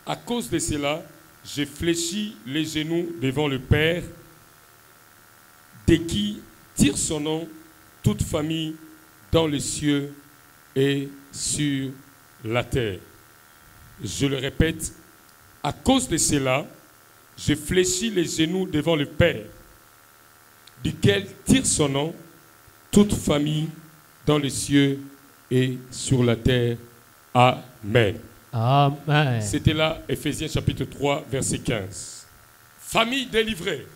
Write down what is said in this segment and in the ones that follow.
À cause de cela, je fléchis les genoux devant le Père, de qui tire son nom toute famille dans les cieux et sur la terre. Je le répète, à cause de cela, je fléchis les genoux devant le Père, duquel tire son nom toute famille dans les cieux et sur la terre. Amen. Amen. C'était là, Ephésiens chapitre 3, verset 15. Famille délivrée.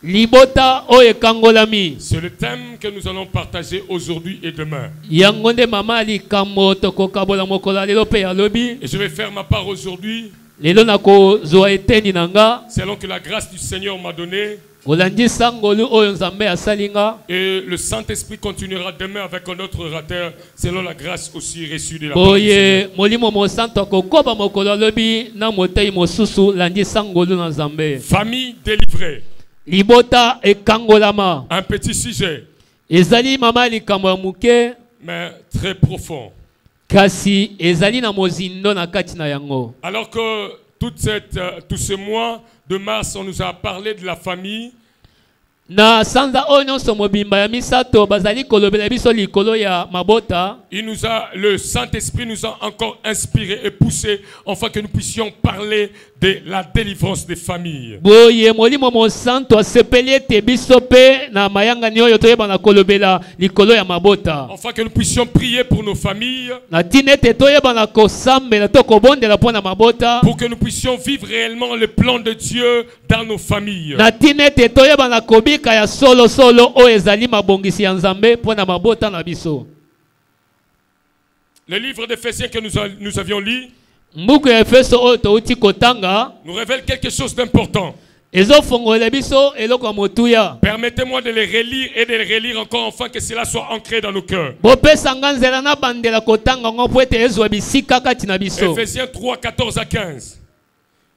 Libota oye kangolami. C'est le thème que nous allons partager aujourd'hui et demain. Yangonde mama li kambo toko kabola mokola lelo pe alobi. Et je vais faire ma part aujourd'hui. Lelo nako zoa eteni nanga. Selon que la grâce du Seigneur m'a donné. Olandi sangolu oyo nzambe asalinga. Et le Saint-Esprit continuera demain avec un autre orateur selon la grâce aussi reçue de la part du Seigneur. Molimo mo santo ko koba mokola alobi na motei mosusu landi sangolu na nzambe. Famille délivrée. Libota e kangolama. Un petit sujet. Ezali mama likambo ya muke. Mais très profond. Kasi ezali na mozindo na kati na yango. Alors que tout ce mois de mars, on nous a parlé de la famille. Na sanza onyo somobimba ya misato bazali kolobela biso likolo ya mabota. Le Saint-Esprit nous a encore inspiré et poussé afin que nous puissions parler de la délivrance des familles. Boye molimo mo santo asepeli te biso pe na mayanga ni oyo toyeba na kolobela likolo ya mabota. Afin que nous puissions prier pour nos familles. Na tinete toyeba na kosambela to kobondela pona mabota. Pour que nous puissions vivre réellement le plan de Dieu dans nos familles. Na tinete toyeba na kobika ya solo o ezali mabongisi ya nzambe pona mabota na biso. Le livre d'Éphésiens que nous avions lu nous révèle quelque chose d'important. Permettez-moi de les relire et de les relire encore afin que cela soit ancré dans nos cœurs. Éphésiens 3, 14 à 15.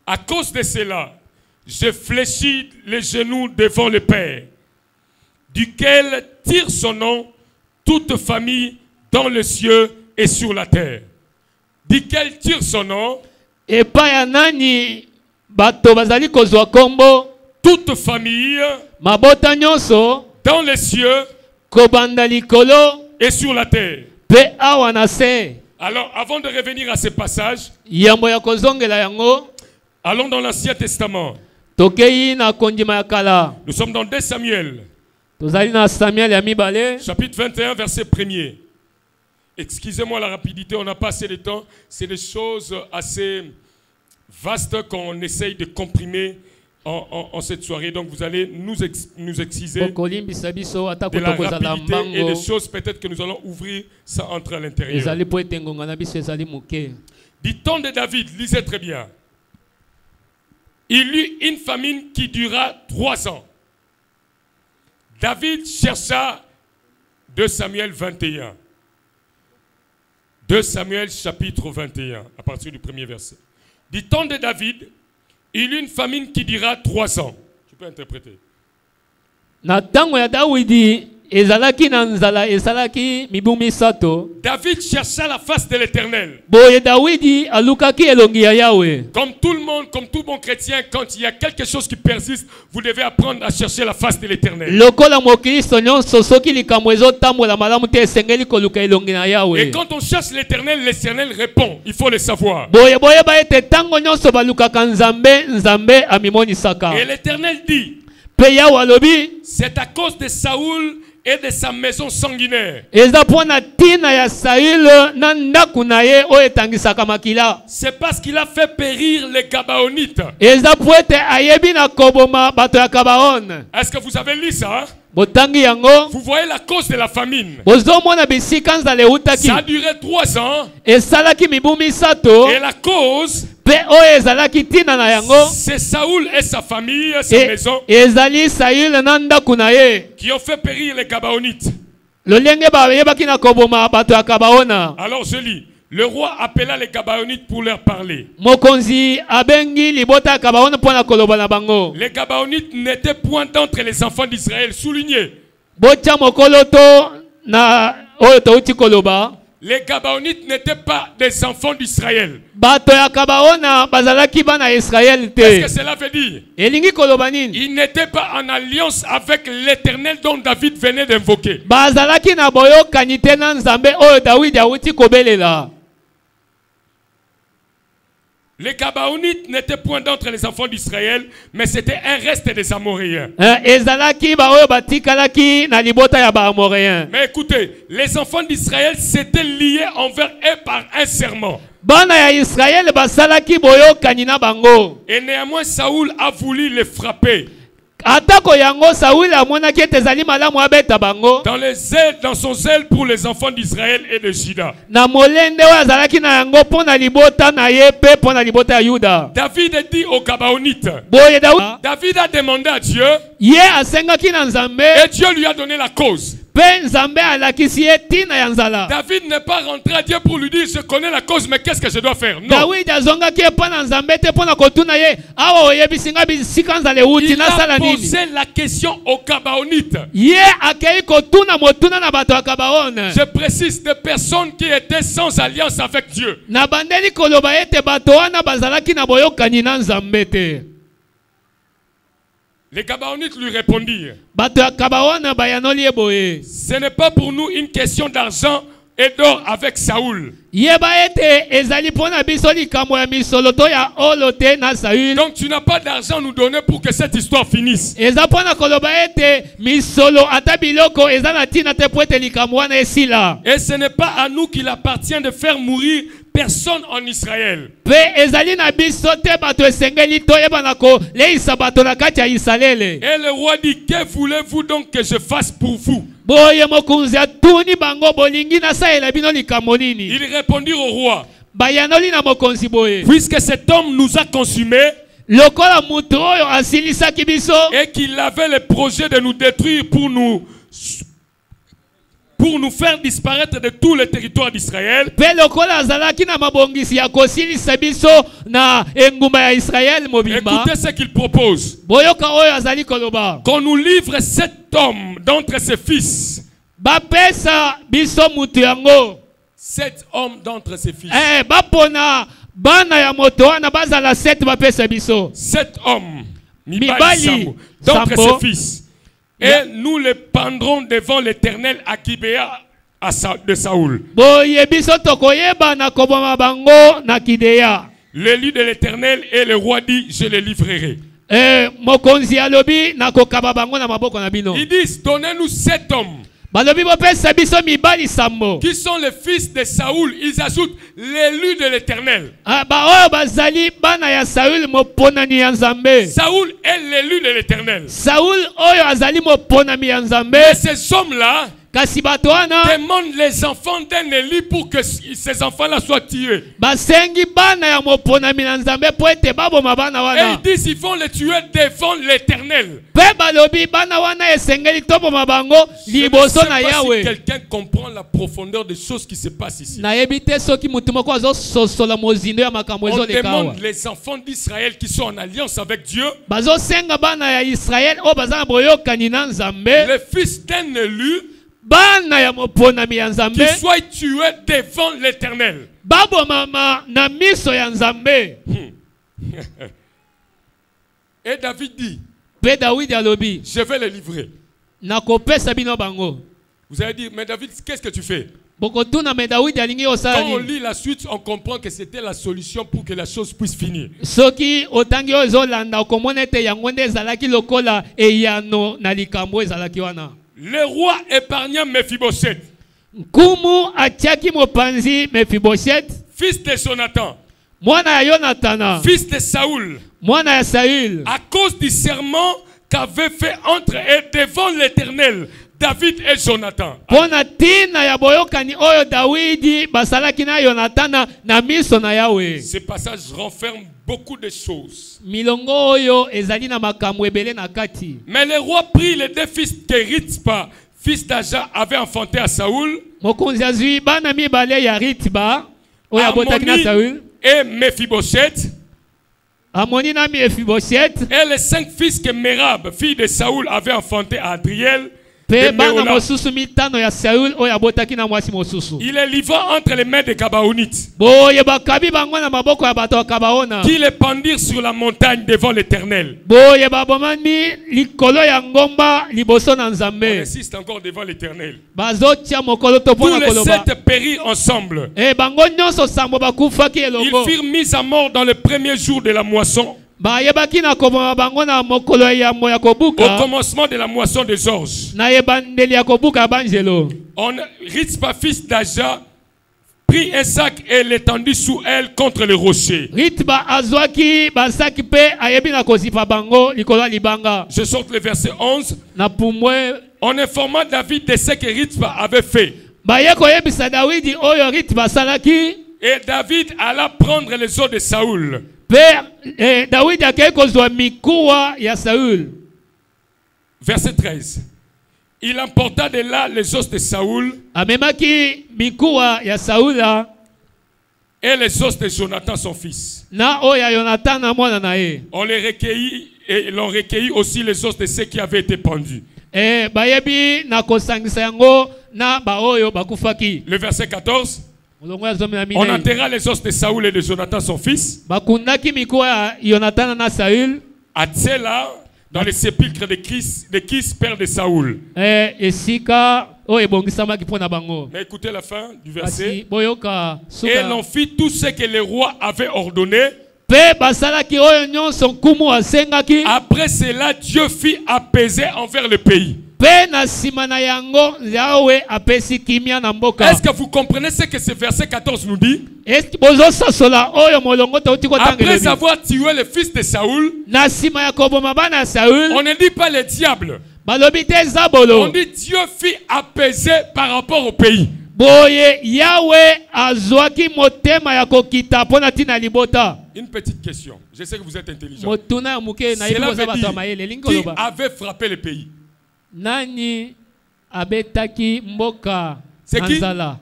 À cause de cela, je fléchis les genoux devant le Père, duquel tire son nom toute famille dans les cieux et sur la terre. Duquel tire son nom et pas nani bato bazali kozwa kombo toute famille mabota nyonso dans les cieux kobanda likolo et sur la terre. Pe awa na se. Alors avant de revenir à ce passage, yambo ya kozongela yango, allons dans l'Ancien Testament. Tokei na kondima ya kala. Nous sommes dans 2 Samuel. Tozali na Samuel ya mibale. Chapitre 21 verset 1er. Excusez-moi la rapidité, on n'a pas assez de temps. C'est des choses assez vastes qu'on essaye de comprimer en cette soirée. Donc vous allez nous excuser de la rapidité et des choses peut-être que nous allons ouvrir sans entrer à l'intérieur. Du temps de David, lisez très bien. Il eut une famine qui dura 3 ans. David chercha 2 Samuel 21. 2 Samuel chapitre 21, à partir du 1er verset. Du temps de David, il y eut une famine qui dura 3 ans. Tu peux interpréter. Ezalaki na nzala esalaki mibumi sato. David chercha la face de l'Éternel. Boye Dawidi alukaki elongi ya Yahweh. Comme tout le monde, comme tout bon chrétien, quand il y a quelque chose qui persiste, vous devez apprendre à chercher la face de l'Éternel. Lokola mokristo nyonso soki likambo ezotambola malamu te esengeli koluka elongi na Yahweh. Et quand on cherche l'Éternel répond. Il faut le savoir. Boye ba ete tango nyonso balukaka nzambe amimoni saka. Et l'Éternel dit, pe Yahweh alobi, c'est à cause de Saoul et de sa maison sanguinaire. C'est parce qu'il a fait périr les Gabaonites. Est-ce que vous avez lu ça? Vous voyez la cause de la famine. Ça a duré 3 ans. Et la cause, c'est Saoul et sa famille, sa maison, qui ont fait périr les Gabaonites. Alors je lis. Le roi appela les Gabaonites pour leur parler. Les Gabaonites n'étaient point d'entre les enfants d'Israël. Soulignez. Les Gabaonites n'étaient pas des enfants d'Israël. bato ya Gabaona bazalaki bana Israël te. Qu'est-ce que cela veut dire? Elingi koloba nini? Ils n'étaient pas en alliance avec l'Éternel dont David venait d'invoquer. Bazalaki na boyokani te na Nzambe oyo Dawidi awuti kobelela. Les Gabaonites n'étaient point d'entre les enfants d'Israël, mais c'était un reste des Amoréens. Ezalaki ba oyo batikalaki na libota ya ba Amoréens. Mais écoutez, les enfants d'Israël s'étaient liés envers eux par un serment. Bana ya Israël basalaki boyokani na bango. Et néanmoins, Saoul a voulu les frapper. Atako yango Saoul amonaki ezali malamu abeta bango. Dans son zèle pour les enfants d'Israël et de Juda. Na molende oyo azalaki na yango pona libota na ye pe pona libota ya Yuda. David dit aux Gabaonites. Boye David a demandé à Dieu. Ye asengaki na Nzambe. Et Dieu lui a donné la cause. Pe Nzambe alakisi ye tina ya nzala. David n'est pas rentré à Dieu pour lui dire je connais la cause mais qu'est-ce que je dois faire? Non. Dawidi azongaki epa na Nzambe te pona kotuna ye awa oyebisinga bisika nzala euti nasala nini. Il a posé la question aux Gabaonites. Ye akei kotuna motuna na bato ya Gabaona. Je précise des personnes qui étaient sans alliance avec Dieu. Na bandeli koloba ete bato wana bazalaki na boyokani na Nzambe te. Les Gabaonites lui répondirent. Ce n'est pas pour nous une question d'argent et d'or avec Saoul. Donc tu n'as pas d'argent à nous donner pour que cette histoire finisse. Et ce n'est pas à nous qu'il appartient de faire mourir personne en Israël. Et le roi dit, que voulez-vous donc que je fasse pour vous? Ils répondirent au roi, puisque cet homme nous a consumés et qu'il avait le projet de nous détruire pour nous faire disparaître de tout le territoire d'Israël. Écoutez ce qu'il propose. Qu'on nous livre cet homme d'entre ses fils. Cet homme d'entre ses fils. Cet homme d'entre ses fils. Et nous le pendrons devant l'Éternel à Gibéa de Saoul. L'élu de l'Éternel et le roi dit, je le livrerai. Ils disent, donnez-nous 7 hommes. Qui sont les fils de Saoul. Ils ajoutent l'élu de l'Éternel. Saoul est l'élu de l'Éternel. Mais ces hommes-là demandent les enfants d'un élu pour que ces enfants-là soient tués. Et ils disent ils vont les tuer devant l'Éternel. Je ne sais pas si quelqu'un comprend la profondeur des choses qui se passent ici. On demande les enfants d'Israël qui sont en alliance avec Dieu, les fils d'un élu, qui soient tués devant l'Éternel. Et David dit, je vais les livrer. Vous allez dire, mais David, qu'est-ce que tu fais? Quand on lit la suite, on comprend que c'était la solution pour que la chose puisse finir. Le roi épargna Mephibosheth, fils de Jonathan, fils de Saoul, à cause du serment qu'avait fait entre eux devant l'Éternel David et Jonathan. Ce passage renferme beaucoup de choses. Mais le roi prit les 2 fils que Ritzpa, fils d'Aja, avait enfanté à Saoul, Amoni et Mephibosheth, et les 5 fils que Merab, fille de Saoul, avait enfanté à Adriel, Pe bana Méola. mosusu mitano ya Saül oyo abotaki na mwasi mosusu. Il est livrant entre les mains des Gabaonites, Boye bakabi bango na maboko ya bato ya Kabaona. qui les pendirent sur la montagne devant l'Éternel. Boye babomani likolo ya ngomba liboso na On Nzambe. insiste encore devant l'Éternel. Bazotia mokolo to Tous pona les koloba. 7 périrent ensemble. Bango nyonso sambo bakufaki Ils elongo. furent mis à mort dans le premier jour de la moisson, Bayebaki na koboma bango na mokolo ya yambo ya au kobuka. commencement de la moisson des orges. Na yebandeli ya kobuka banjelo. Ritzpa, fils d'Aja, prit un sac et l'étendit sous elle contre le rocher. Ritba azwaki basaki pe ayebi na kozipa bango likolo ya libanga. Je saute le verset 11. Na pumwe En informant David de ce que Ritzpa avait fait. baye koyebisa Dawidi oyo Ritba salaki. Et David alla prendre les os de Saoul. Pe Dawidi akei kozwa mikuwa ya Saül. Verset 13. Il emporta de là les os de Saoul Amemaki mikuwa ya Saula et les os de Jonathan son fils. na oya Jonathan na mwana na ye. On les recueillit et l'on recueillit aussi les os de ceux qui avaient été pendus. Bayebi na kosangisa yango na ba oyo bakufaki. Le verset 14. Molongo ya zomi na On minei. enterra les os de Saoul et de Jonathan son fils Bakundaki mikuwa ya Jonathan na Saül. à Tsela, dans le sépulcre de Kis, père de Saoul. Esika oyo ebongisamaki mpo na bango. Mais écoutez la fin du Kasi verset. boyoka Et suka. l'on fit tout ce que le roi avait ordonné. Pe basalaki oyo nyonso nkumu asengaki. Après cela, Dieu fit apaiser envers le pays. Pe na nsima na yango Yawe apesi kimia na mboka. Est-ce que vous comprenez ce que ce verset 14 nous dit? Est bozosasola oyo molongo tauti kotanga Après elobi. avoir tué le fils de Saoul, Na nsima ya koboma bana ya Saül on ne dit pas le diable. balobi te eza On bolo. dit Dieu fit apaiser par rapport au pays. Boye Yawe azwaki motema ya kokita mpo na ntina libota. Une petite question. Je sais que vous êtes intelligent. Motuna ya moke na yebi Cela koza veut bato ya dire mayele elingi qui koloba. avait frappé le pays? Nani abetaki mboka C'est na qui? nzala?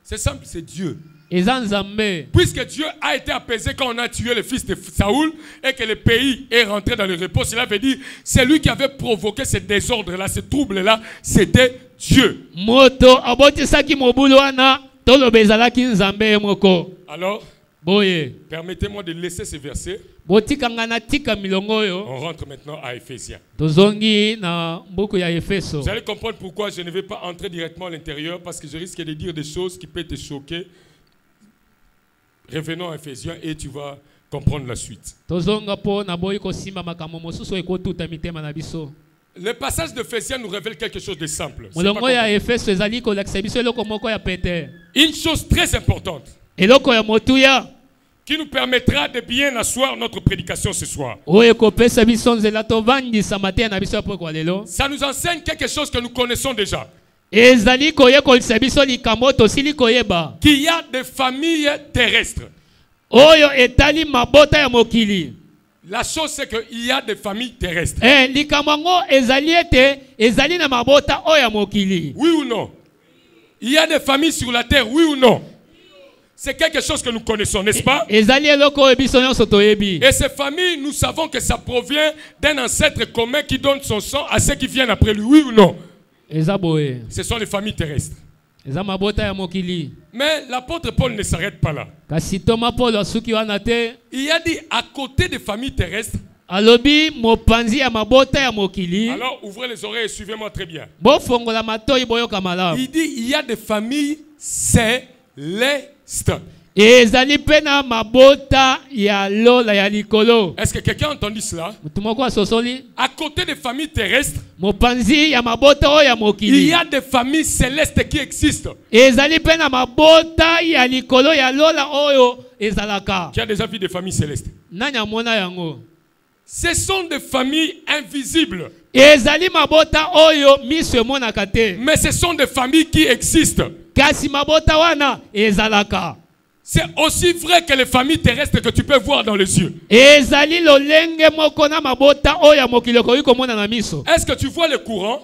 C'est simple, c'est Dieu. Eza Nzambe. Puisque Dieu a été apaisé quand on a tué le fils de Saoul et que le pays est rentré dans le repos, cela veut dire c'est lui qui avait provoqué ce désordre-là, ce trouble-là, c'était Dieu. Moto abotisaki mobulu wana toloba ezalaki Nzambe ye moko. Alors, Boye permettez-moi de laisser ce verset. botikanga na tika milongo oyo. On rentre maintenant à Éphésiens. Tozongi na mbuku ya Efeso. Vous allez comprendre pourquoi je ne vais pas entrer directement à l'intérieur, parce que je risque de dire des choses qui peuvent te choquer. Revenons à Éphésiens et tu vas comprendre la suite. Tozonga po na boyi kosimba makambo mosusu ekotuta mitema na biso. Le passage d'Éphésiens nous révèle quelque chose de simple. C'est pas Molongo ya compliqué. Efeso ezali kolakisa biso eloko moko ya pete. Une chose très importante Eloko ya motuya qui nous permettra de bien asseoir notre prédication ce soir. oyo ekopesa biso nzela tovandisa mateya na biso ya poko ya lelo. Ça nous enseigne quelque chose que nous connaissons déjà. Ezali koyekolisa biso likambo tosili koyeba. Qu'il y a des familles terrestres. Oyo etali mabota ya mokili. La chose c'est qu'il y a des familles terrestres. Likambo yango ezali ete ezali na mabota oyo ya mokili. Oui ou non? Il y a des familles sur la terre, oui ou non? C'est quelque chose que nous connaissons, n'est-ce pas? Ezali eloko oyo biso nyonso toyebi. Et ces familles, nous savons que ça provient d'un ancêtre commun qui donne son sang à ceux qui viennent après lui, oui ou non? Eza boye. Ce sont les familles terrestres. Eza mabota ya mokili. Mais l'apôtre Paul ne s'arrête pas là. Kasi Toma Paul asuki wana te. Il a dit à côté des familles terrestres. Alobi mopanzi ya mabota ya mokili. Alors ouvrez les oreilles et suivez-moi très bien. Bofongola matoi boyoka malamu. Il dit il y a des familles célestes. Ezali pena mabota ya lola ya likolo. Est-ce que quelqu'un a entendu cela? Mutu moko asosoli. À côté des familles terrestres, Mopanzi ya mabota oyo ya il mokili. y a des familles célestes qui existent. Ezali pena mabota ya likolo ya lola oyo ezalaka. Qui a déjà vu des familles célestes? Nani amona yango? Ce sont des familles invisibles. Ezali mabota oyo miso emonaka te. Mais ce sont des familles qui existent. Kasi mabota wana ezalaka. C'est aussi vrai que les familles terrestres que tu peux voir dans les yeux. Ezali lolenge moko na mabota oyo ya mokili okoki komona na miso. Est-ce que tu vois le courant?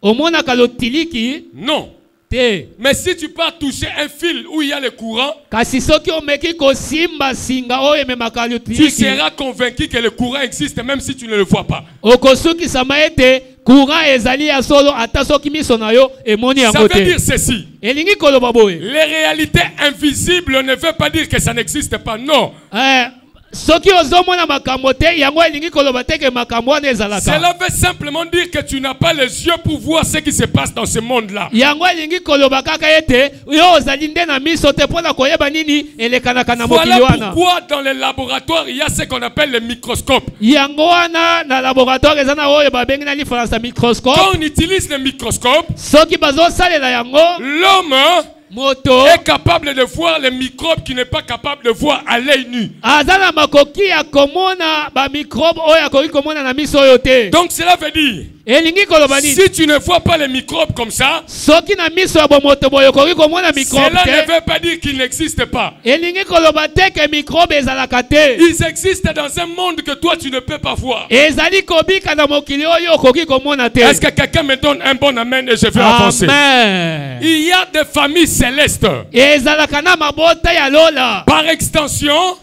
Omonaka lotiliki Non. te. Mais si tu pars toucher un fil où il y a le courant, Kasi soki omeki kosimba singa oyo ememaka tu lotiliki. seras convaincu que le courant existe même si tu ne le vois pas. Okosukisama ete courant ezali ya solo ata soki miso na yo emoni Ça yango veut te. dire ceci. Elingi koloba boye. Les réalités invisibles ne veut pas dire que ça n'existe pas. Non. Soki ozomona makambo te yango elingi koloba te ke makambo wana ezalaka. Cela veut simplement dire que tu n'as pas les yeux pour voir ce qui se passe dans ce monde-là. Yango elingi koloba kaka ete yo ozali nde na miso te pona koyeba nini elekanaka na mokili Voilà wana. pourquoi dans les laboratoires il y a ce qu'on appelle les microscopes. Yango wana na laboratoire ezana oyo babengi na lifaransa microscope. Quand on utilise les microscopes, Soki bazosalela yango l'homme moto est capable de voir les microbes qu'il n'est pas capable de voir à l'œil nu. azana makoki ya komona ba microbe oyo akoki komona na miso oyo te. Donc cela veut dire, Elingi koloba nini? si tu ne vois pas les microbes comme ça, Soki na miso ya bomoto boyo koki komona microbe cela ne te. veut pas dire qu'ils n'existent pas. Elingi koloba te ke microbe ezalaka te. Ils existent dans un monde que toi tu ne peux pas voir. Ezali kobika na mokili oyo koki komona te. Est-ce que quelqu'un me donne un bon amen et je vais avancer? Amen. Il y a des familles célestes. Ezalaka na mabota ya lola. Par extension,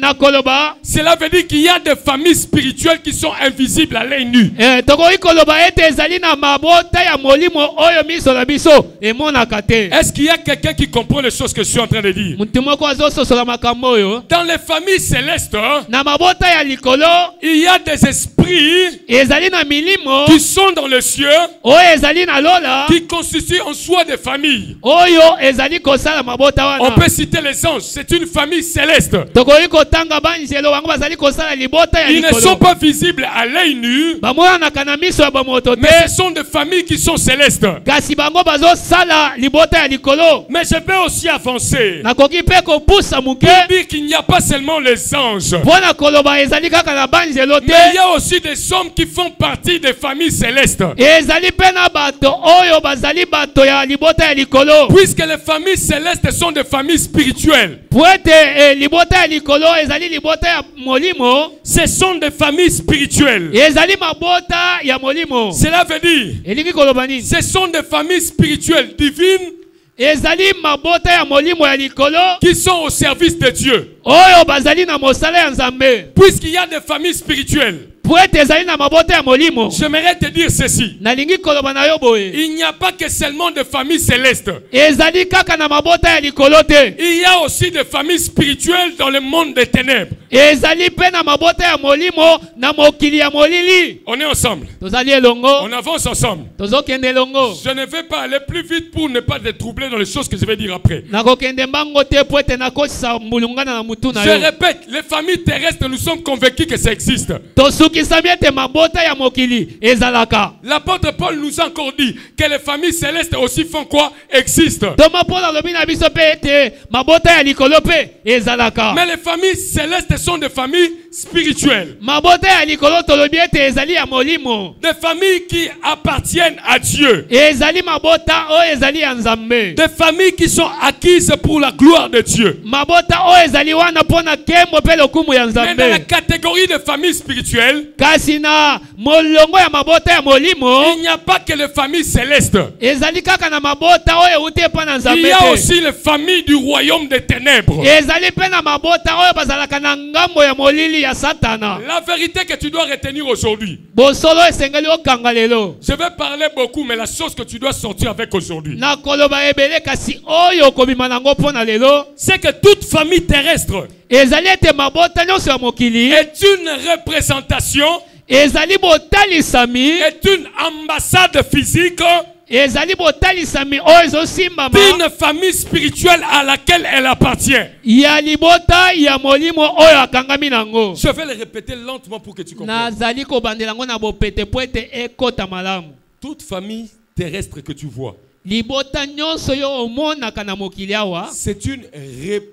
Na koloba. cela veut dire qu'il y a des familles spirituelles qui sont invisibles à l'œil nu. Tokoki koloba ete ezali na mabota ya molimo oyo miso na biso emonaka te. Est-ce qu'il y a quelqu'un qui comprend les choses que je suis en train de dire? Mutu moko azososola makambo oyo. Dans les familles célestes, Na mabota ya likolo il y a des esprits ezali na milimo qui sont dans le cieux, oyo ezali na lola qui constituent en soi des familles. oyo ezali kosala mabota wana. On peut citer les anges, c'est une famille céleste. Tokoki kotanga banjelo wango bazali kosala libota ya Ils ne sont likolo. pas visibles à l'œil nu, Bamonanaka na miso ya bamoto te. mais ce sont des familles qui sont célestes. Kasi bango bazosala libota ya likolo. Mais je peux aussi avancer Nakoki pe kopusa muke. pour dire qu'il n'y a pas seulement les anges, Mpona koloba ezali kaka na banjelo mais il y te. a aussi des hommes qui font partie des familles célestes. Ezali pe na bato oyo bazali bato ya libota ya likolo. Puisque les familles célestes sont des familles spirituelles, Po ete libota ya likolo ezali libota ya molimo. ce sont des familles spirituelles. Ezali mabota ya molimo. Cela veut dire, Elingi koloba nini? ce sont des familles spirituelles divines Ezali mabota ya molimo ya likolo qui sont au service de Dieu. oyo bazali na mosala ya Nzambe. Puisqu'il y a des familles spirituelles, Po ete ezali na mabota ya molimo. j'aimerais te dire ceci. Nalingi koloba na yo boye. Il n'y a pas que seulement des familles célestes. Ezali kaka na mabota ya likolo te. Il y a aussi des familles spirituelles dans le monde des ténèbres. Ezali pe na mabota ya molimo na mokili ya molili. On est ensemble. Tozali elongo. On avance ensemble. Tozokende elongo. Je ne vais pas aller plus vite pour ne pas te troubler dans les choses que je vais dire après. Nakokende mbango te po ete nakosisa mbulungana na mutu na Je yo. répète, les familles terrestres, nous sommes convaincus que ça existe. Tosukisami ete mabota ya mokili ezalaka. L'apôtre Paul nous a encore dit que les familles célestes aussi font quoi? Existent. Toma Paul alobi na biso pe ete mabota ya likolo pe ezalaka. Mais les familles célestes sont des familles spirituelles. Mabota ya likolo tolobi ete ezali ya molimo. Des familles qui appartiennent à Dieu. Ezali mabota oyo ezali ya Nzambe. Des familles qui sont acquises pour la gloire de Dieu. Mabota oyo ezali wana pona kembo pe lokumu ya Mais dans la Nzambe. catégorie de familles spirituelles, Kasi na molongo ya mabota ya molimo il n'y a pas que les familles célestes. ezali kaka na mabota oyo euti epa na Il Nzambe y a te. aussi les familles du royaume des ténèbres. Ezali pe na mabota oyo bazalaka na ngambo ya molili ya Satana. La vérité que tu dois retenir aujourd'hui. Bosolo esengeli okanga lelo. Je vais parler beaucoup, mais la chose que tu dois sortir avec aujourd'hui, Na koloba ebele kasi oyo okobima nango pona lelo. c'est que toute famille terrestre Ezali ete mabota nyonso ya mokili est une représentation, ezali botalisami, est une ambassade physique ezali botalisami oyo ezosimbama d'une famille spirituelle à laquelle elle appartient. ya libota ya molimo oyo akangami nango. Je vais le répéter lentement pour que tu comprennes. Nazali kobandela ngo na bopete po ete ekota malamu. Toute famille terrestre que tu vois, Libota nyonso yo omonaka na mokili awa c'est une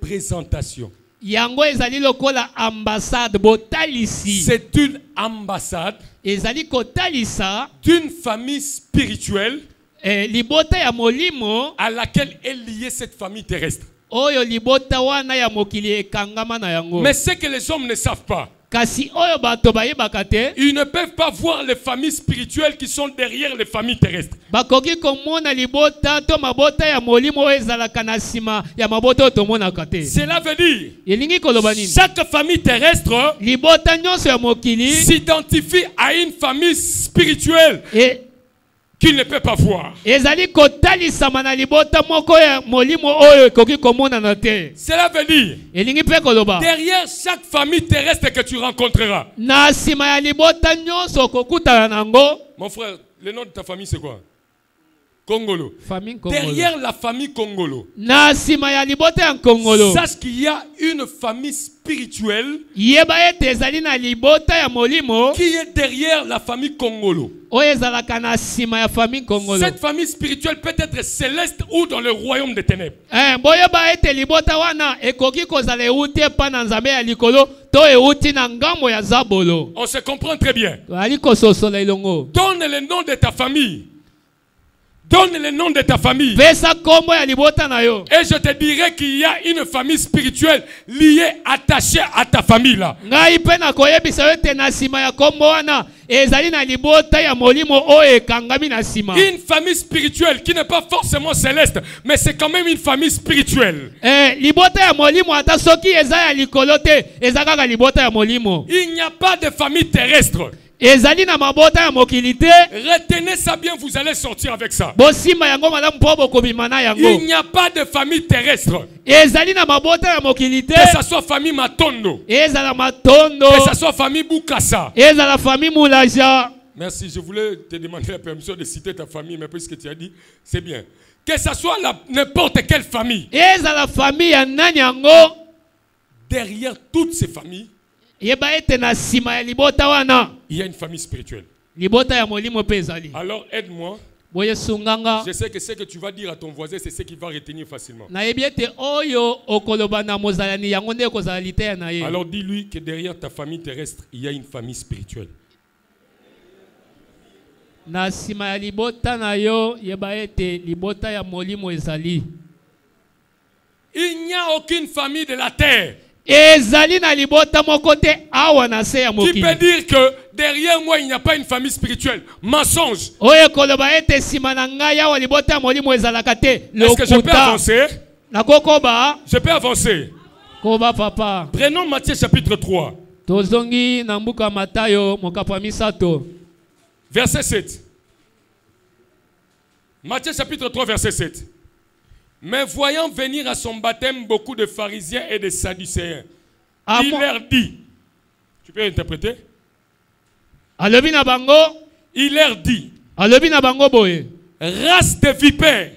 représentation. yango ezali lokola ambassade botalisi. C'est une ambassade Ezali kotalisa d'une famille spirituelle libota ya molimo à laquelle est liée cette famille terrestre. oyo libota wana ya mokili ekangama na yango. Mais ce que les hommes ne savent pas, kasi oyo bato bayebaka te ils ne peuvent pas voir les familles spirituelles qui sont derrière les familles terrestres. bakoki komona libota to mabota ya molimo oyo ezalaka na nsima ya mabota oyo tomonaka te. Cela veut dire elingi koloba nini? chaque famille terrestre libota nyonso ya mokili s'identifie à une famille spirituelle qu'il ne peut pas voir. ezali kotalisama na libota moko ya molimo oyo ekoki komonana te. Cela veut dire elingi mpe koloba derrière chaque famille terrestre que tu rencontreras. na nsima ya libota nyonso okokutana nango. Mon frère, le nom de ta famille c'est quoi? Congolo. Famille Congolo. Derrière la famille Congolo, na nsima ya libota ya Congolo, sache qu'il y a une famille spirituelle yeba ete ezali na libota ya molimo qui est derrière la famille Congolo. oyo ezalaka na nsima ya famille Congolo. Cette famille spirituelle peut être céleste ou dans le royaume des ténèbres. boyeba ete libota wana ekoki kozala euti epa na nzambe ya likolo to euti na ngambo ya zabolo. On se comprend très bien. ali kososola elongo. Donne le nom de ta famille. Donne le nom de ta famille. Pesa kombo ya libota na yo. Et je te dirai qu'il y a une famille spirituelle liée, attachée à ta famille là. Ngai pe na koyebisa yo te na nsima ya kombo wana ezali na libota ya molimo oyo ekangami na nsima. Une famille spirituelle qui n'est pas forcément céleste, mais c'est quand même une famille spirituelle. Libota ya molimo ata soki eza ya likolo te eza kaka libota ya molimo. Il n'y a pas de famille terrestre. ezali na mabota ya mokili te. Retenez ça bien, vous allez sortir avec ça. Bosima yango malamu po bokobima na yango. Il n'y a pas de famille terrestre. ezali na mabota ya mokili te. Que ça soit famille Matondo, ezala matondo, que ça soit famille Bukassa, ezala famille Moulaja. Merci, je voulais te demander la permission de citer ta famille, mais puisque tu as dit, c'est bien. Que ça soit n'importe quelle famille. ezala famille ya nani yango. Derrière toutes ces familles, yeba ete na sima ya libota wana il y a une famille spirituelle. libota ya molimo pe ezali. Alors aide-moi. boye sunganga. Je sais que ce que tu vas dire à ton voisin, c'est ce qu'il va retenir facilement. na yebi ete oyo okoloba na mozalani yango nde ekozala liteya na ye. Alors dis-lui que derrière ta famille terrestre, il y a une famille spirituelle. na sima ya libota na yo yeba ete libota ya molimo ezali. Il n'y a aucune famille de la terre ezali na libota moko te awa na se ya qui mokili. peut dire que derrière moi, il n'y a pas une famille spirituelle. Mensonge. oyo ekoloba ete sima na ngai awa libota ya molimo ezalaka te. Est-ce que je peux avancer? nakokoba. Je peux avancer. koba papa. Prenons Matthieu chapitre 3. tozongi na mbuka Matayo mokapa misato. Verset 7. Matthieu chapitre 3, verset 7. Mais voyant venir à son baptême beaucoup de pharisiens et de sadducéens, il leur dit, tu peux interpréter? alobi na bango. Il leur dit, alobi na bango boye. race de vipères,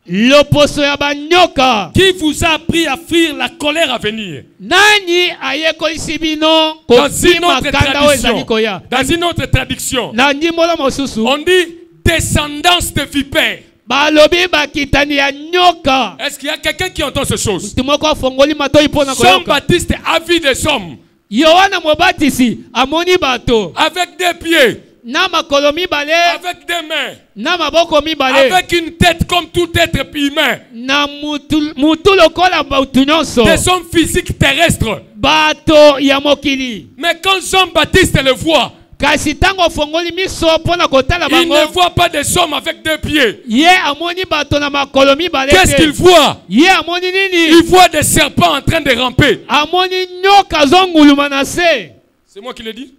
loposo ya banyoka. qui vous a appris à fuir la colère à venir? nani ayekolisi bino Dans une kotima autre kanda oyo ezali traduction, koya. dans une autre traduction, na ndimbola mosusu on dit descendance de vipères. balobi bakitani ya nyoka. Est-ce qu'il y a quelqu'un qui entend ces choses? mutu moko afongoli matoi mpona koyoka. Jean-Baptiste a vu des hommes yohana mobatisi amoni bato avec des pieds, na makolo mibale avec des mains, na maboko mibale avec une tête comme tout être humain, na mutu lokola bautu nyonso. des hommes physiques terrestres. bato ya mokili. Mais quand Jean-Baptiste le voit, kasi ntango afongoli miso mpona kotala il bango. ne voit pas des hommes avec deux pieds. ye amoni bato na makolo mibale te. Qu'est-ce qu'il voit? ye amoni nini? Il voit des serpents en train de ramper. amoni nyoka zonguluma na se. C'est moi qui le dis.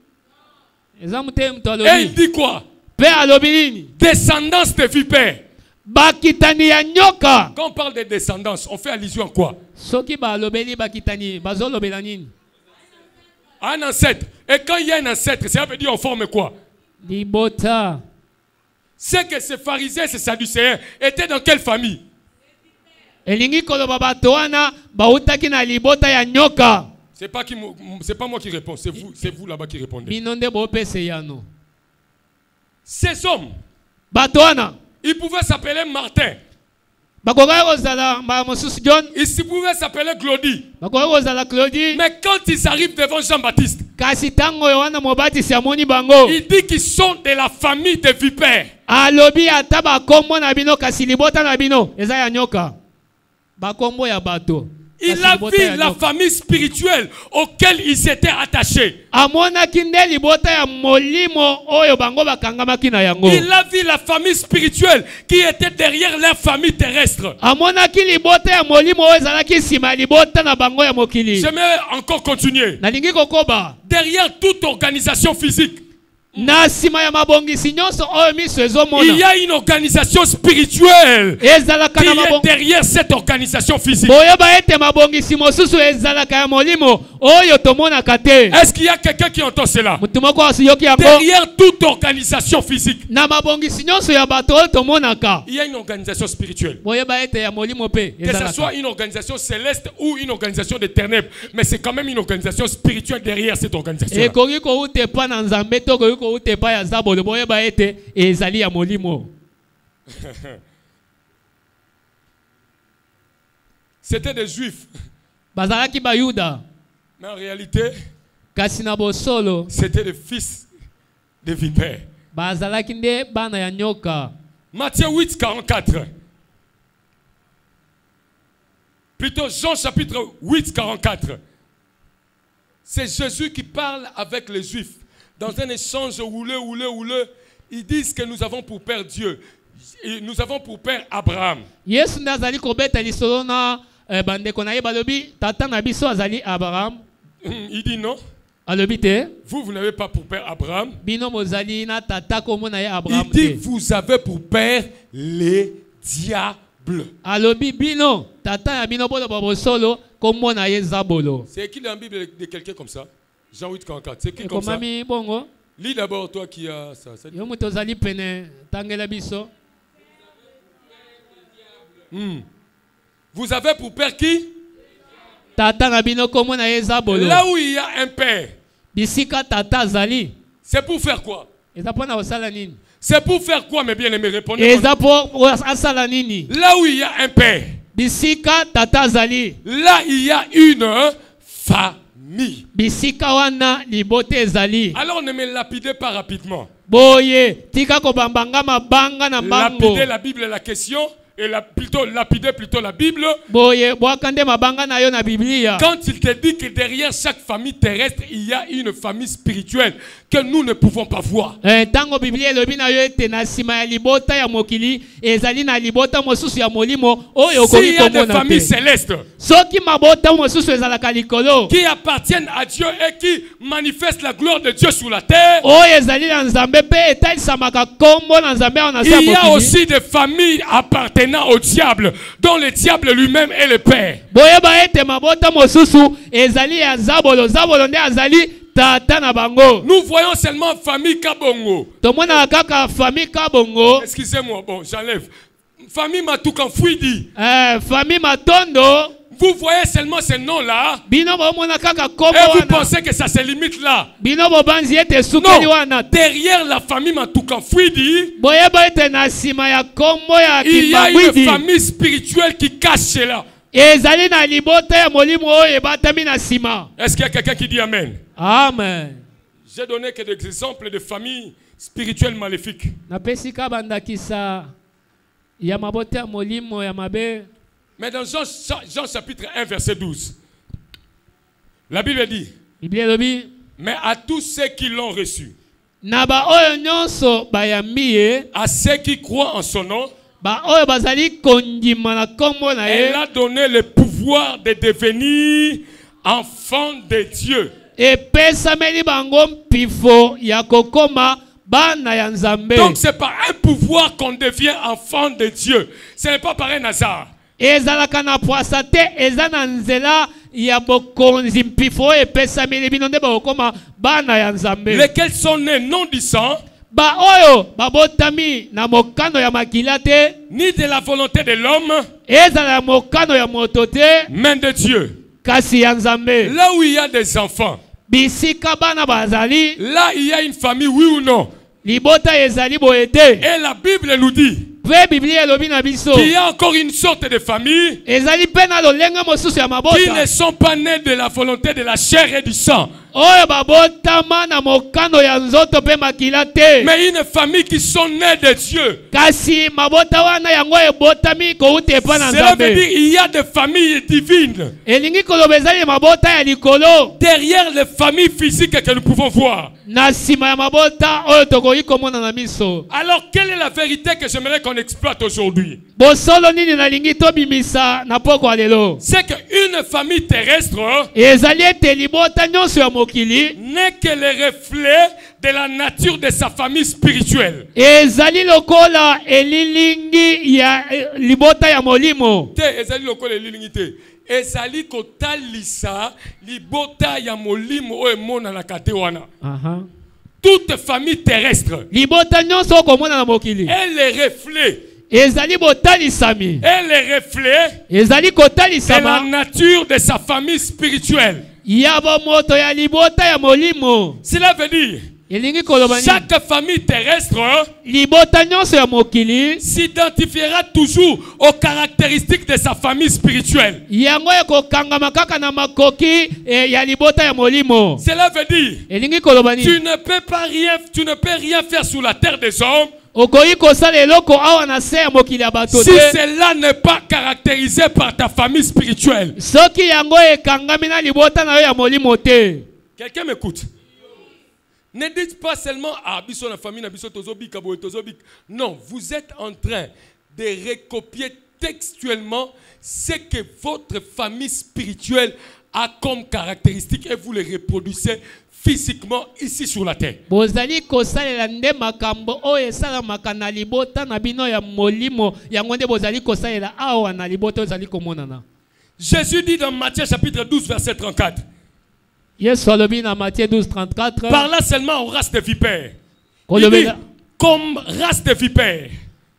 eza mute mutu Et il alobi. dit quoi? pe alobi nini? Descendance de vipères. bakitani ya nyoka. Quand on parle de descendance, on fait allusion à quoi? soki balobeli bakitani bazolobela nini? Un ancêtre. Et quand il y a un ancêtre, ça veut dire on forme quoi? libota. C'est que ces pharisiens, ces sadducéens étaient dans quelle famille? elingi koloba bato wana bautaki na libota ya nyoka. C'est pas moi qui réponds, c'est vous là-bas qui répondez. bino nde bopesa yano. Ces hommes, bato wana ils pouvaient s'appeler Martin, bakokai kozala mosusu John, ils pouvaient s'appeler Glody. bakokai kozala Claudie. Mais quand ils arrivent devant Jean-Baptiste, kasi ntango yohana mobatisi amoni bango. il dit qu'ils sont de la famille des vipères. alobi ata bakombo na bino kasi libota na bino eza ya nyoka. bakombo ya bato. Il a vu la famille spirituelle auquel il s'était attaché. Il a vu la famille spirituelle qui était derrière la famille terrestre. J'aimerais encore continuer. Derrière toute organisation physique, il y a une organisation spirituelle qui est derrière cette organisation physique. Est-ce qu'il y a quelqu'un qui entend cela? Derrière toute organisation physique, il y a une organisation spirituelle. Que ce soit une organisation céleste ou une organisation des ténèbres, mais c'est quand même une organisation spirituelle derrière cette organisation. C'était des juifs. Mais en réalité, c'était des fils de vipères. Matthieu 8, 44. Plutôt Jean chapitre 8, 44. C'est Jésus qui parle avec les juifs. Dans un échange houleux, ils disent que nous avons pour père Dieu. Et nous avons pour père Abraham. Il dit non. Vous n'avez pas pour père Abraham. Il dit vous avez pour père les diables. C'est écrit dans la Bible de quelqu'un comme ça. Jean 8, 44. C'est écrit comme ça. Lis d'abord toi qui as ça. Vous avez pour père qui? Là où il y a un père. C'est pour faire quoi? C'est pour faire quoi, mes bien-aimés? Répondez. Là où il y a un père. Là il y a une famille. Alors ne me lapidez pas rapidement. Lapider la Bible est la question. Et lapider plutôt la Bible. Quand il te dit que derrière chaque famille terrestre, il y a une famille spirituelle que nous ne pouvons pas voir. S'il y a des familles célestes qui appartiennent à Dieu et qui manifestent la gloire de Dieu sur la terre, il y a aussi des familles appartenant au diable, dont le diable lui-même est le père. Nous voyons seulement famille Kabongo. Excusez-moi, bon, j'enlève. Famille Matoukan Fouidi. Famille Matondo. Vous voyez seulement ces noms-là et vous pensez que ça se limite là. Non, derrière la famille Matoukan Fouidi, il y a une famille spirituelle qui cache cela. Est-ce qu'il y a quelqu'un qui dit Amen? Amen. J'ai donné que des exemples de familles spirituelles maléfiques. Mais dans Jean chapitre 1 verset 12, la Bible dit, mais à tous ceux qui l'ont reçu, à ceux qui croient en son nom, elle a donné le pouvoir de devenir enfant de Dieu. Donc c'est par un pouvoir qu'on devient enfant de Dieu. Ce n'est pas par un hasard. Lesquels sont nés non du sang, ni de la volonté de l'homme, mais de Dieu. Là où il y a des enfants, là il y a une famille, oui ou non? Et la Bible nous dit qu'il y a encore une sorte de famille qui ne sont pas nés de la volonté de la chair et du sang, oyo babotama na mokano ya nzoto pe makila te. Mais une famille qui sont nées de Dieu. Kasi mabota wana yango ebotami kouta epa na Cela veut Nzambe. dire il y a des familles divines. Elingi koloba ezali mabota ya likolo. Derrière les familles physiques que nous pouvons voir. Na sima ya mabota oyo tokoki komona na miso. Alors, quelle est la vérité que j'aimerais qu'on exploite aujourd'hui? Bosolo nini nalingi tobimisa na poko ya lelo. C'est qu'une famille terrestre Ezali ete libota nyonso ya mokili n'est que le reflet de la nature de sa famille spirituelle. ezali lokola elilingi ya libota ya molimo. Te ezali lokola elilingi te. Ezali kotalisa libota ya molimo oyo emonanaka te wana. Toute famille terrestre, Libota nyonso okomona na mokili elle est reflet. ezali botalisami. Elle est reflet Ezali de la kotalisama nature de sa famille spirituelle. ya bomoto ya libota ya molimo. Cela veut dire Elingi koloba nini? chaque famille terrestre Libota nyonso ya mokili s'identifiera toujours aux caractéristiques de sa famille spirituelle. yango ekokangama kaka na makoki ya libota ya molimo. Cela veut dire Elingi koloba nini? tu ne peux rien faire sur la terre des hommes Okoki kosala eloko awa na se ya mokili ya bato si te. cela n'est pas caractérisé par ta famille spirituelle. Soki yango ekangami na libota na yo ya molimo te. Quelqu'un m'écoute? Ne dites pas seulement ah biso na famille na biso tozobik aboye tozobik. Non, vous êtes en train de recopier textuellement ce que votre famille spirituelle a comme caractéristique et vous le reproduisez physiquement ici sur la terre. Bozali kosalela nde makambo oyo esalamaka na libota na bino ya molimo yango nde bozali kosalela awa na libota ozali komonana. Jésus dit dans Matthieu chapitre 12 verset 34. Yesu alobi na Matthieu 12:34. Par là seulement on race de vipères. Il Kolobe dit, comme race de vipères.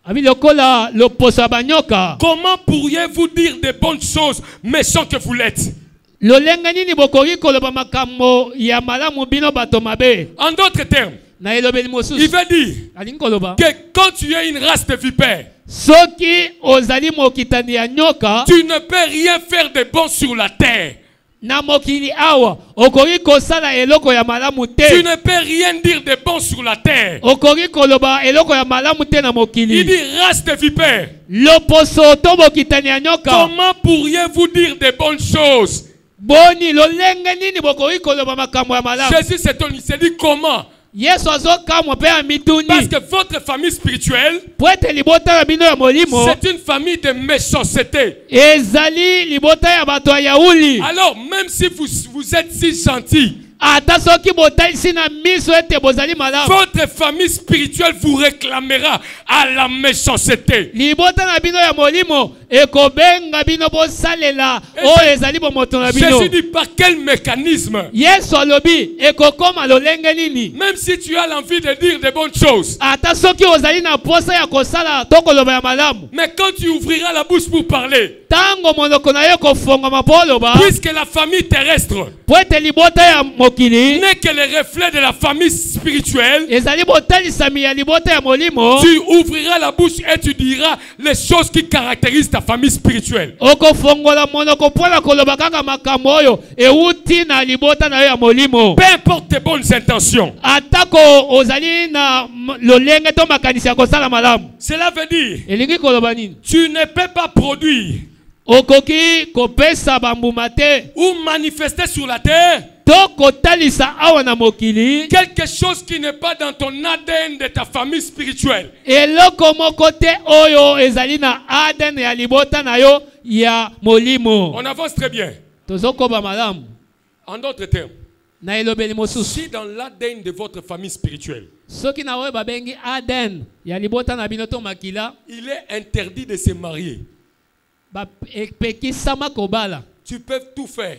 abi lokola loposo ya banyoka. Comment pourriez-vous dire de bonnes choses méchants que vous l'êtes? Lolenge nini bokoki koloba makambo ya malamu bino bato mabe? En d'autres termes, Na elobeli il mosusu. veut dire Alingi koloba que quand tu es une race de vipères, soki ozali mokitani ya nyoka tu ne peux rien faire de bon sur la terre. na mokili awa okoki kosala eloko ya malamu Tu te. ne peux rien dire de bon sur la terre. Okoki koloba eloko ya malamu te na Il mokili. dit race de vipères. Loposo to mokitani ya nyoka. Comment pourriez-vous dire de bonnes choses? Boni lolenge nini bokoki koloba makambo ya malamu? Jésus s'est dit comment? Yesu azokamwa pe ya mituni. Parce que votre famille spirituelle, Po ete libota ya bino ya molimo c'est une famille de méchanceté. ezali libota ya bato ya yauli. Alors, même si vous êtes si gentil, Ata soki botalisi na miso ete bozali malamu, votre famille spirituelle vous réclamera à la méchanceté. libota na bino ya molimo ekobenga bino bosalela oyo ezali bomoto na bino. Jésus dit par quel mécanisme? Yesu alobi ekokoma lolenge nini? Même si tu as l'envie de dire de bonnes choses, Ata soki ozali na posa ya kosala to koloba ya malamu, mais quand tu ouvriras la bouche pour parler, tango monoko na yo kofongama po oloba, puisque la famille terrestre po ete libota ya mokili n'est que le reflet de la famille spirituelle, ezali botalisami ya libota ya molimo, tu ouvriras la bouche et tu diras les choses qui caractérisent ta famille spirituelle. okofongola monoko mpona koloba kaka makambo oyo euti na libota na yo ya molimo. Peu importe tes bonnes intentions. Atako ozali na lolenge to makanisi ya kosala malamu. Cela veut dire Elingi koloba nini? tu ne peux pas produire Okoki kopesa bambuma te ou manifester sur la terre to kotalisa awa na mokili quelque chose qui n'est pas dans ton ADN de ta famille spirituelle. eloko moko te oyo ezali na ADN ya libota na yo ya molimo. On avance très bien. Tozokoba malamu. En d'autres termes, Na elobeli mosusu. si dans l'ADN de votre famille spirituelle, Soki na oyo babengi ADN ya libota na bino to makila, il est interdit de se marier. ba epekisama kobala. Tu peux tout faire.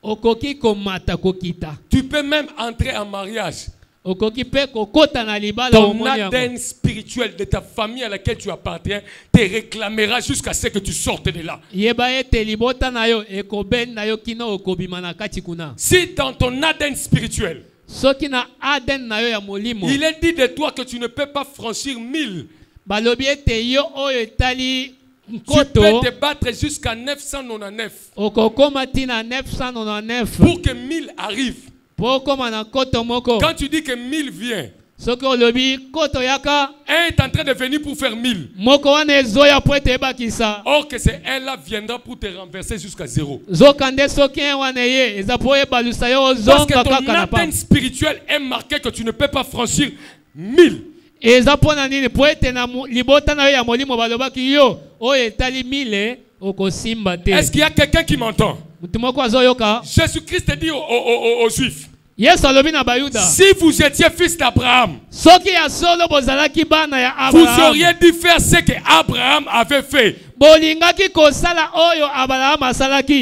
Okoki komata kokita. Tu peux même entrer en mariage. Okoki pe kokota na libala Ton omoni yango. ADN spirituel de ta famille à laquelle tu appartiens te réclamera jusqu'à ce que tu sortes de là. Yeba ete libota na yo ekoben na yo kino okobima na kati kuna. Si dans ton ADN spirituel, Soki na ADN na yo ya molimo, il est dit de toi que tu ne peux pas franchir 1000, balobi ete yo oyo etali tu peux nkoto te battre jusqu'à 999 okokoma tina 999 pour que 1000 arrivent. Quand tu dis que 1000 vient, un est en train de venir pour faire 1000. Or que c'est un là viendra pour te renverser jusqu'à 0. Parce que ton atteinte spirituelle est marquée que tu ne peux pas franchir 1000. Est-ce qu'il y a quelqu'un qui m'entend? Jésus-Christ dit aux Juifs, si vous étiez fils d'Abraham, vous auriez dû faire ce qu'Abraham avait fait.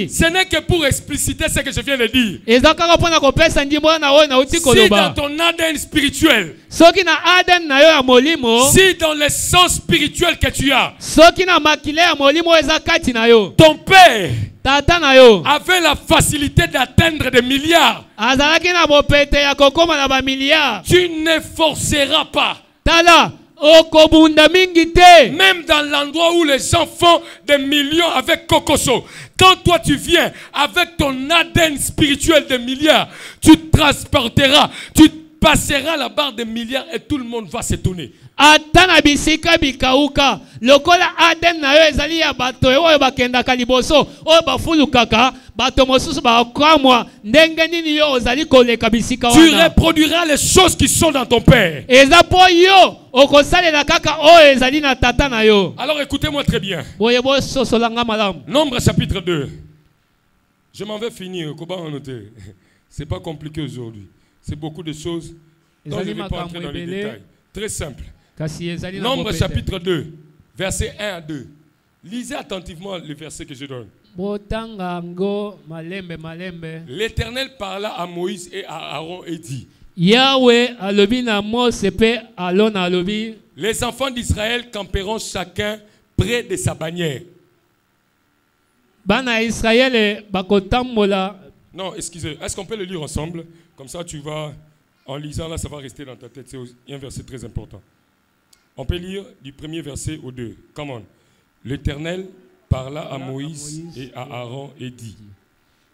Ce n'est que pour expliciter ce que je viens de dire. Si dans ton ADN spirituel, si dans le sens spirituel que tu as, ton père avait la facilité d'atteindre des milliards, tu ne forceras pas. Même dans l'endroit où les gens font des millions avec Kokoso, quand toi tu viens avec ton ADN spirituel de milliards, tu transporteras, tu passeras la barre des milliards et tout le monde va s'étonner. Atana bisika bikauka lokola aden na yo ezali ya bato oyo bakendaka liboso oyo bafulukaka bato mosusu bakwamwa ndenge nini yo ozali koleka bisika wana. Tu reproduiras les choses qui sont dans ton père. Eza po yo okosalela kaka oyo ezali na tata na yo. Alors écoutez-moi très bien. Boyebo sosolanga malamu. Nombre chapitre 2. Je m'en vais finir, comment on note. C'est pas compliqué aujourd'hui. C'est beaucoup de choses dont je ne vais pas entrer dans les détails. Très simple. Nombre chapitre 2, verset 1 à 2. Lisez attentivement le verset que je donne. L'Éternel parla à Moïse et à Aaron et dit: les enfants d'Israël camperont chacun près de sa bannière. Non, excusez, est-ce qu'on peut le lire ensemble? Comme ça, tu vas, en lisant là, ça va rester dans ta tête. C'est un verset très important. On peut lire du premier verset au 2. Come on. L'Éternel parla à Moïse et à Aaron et dit: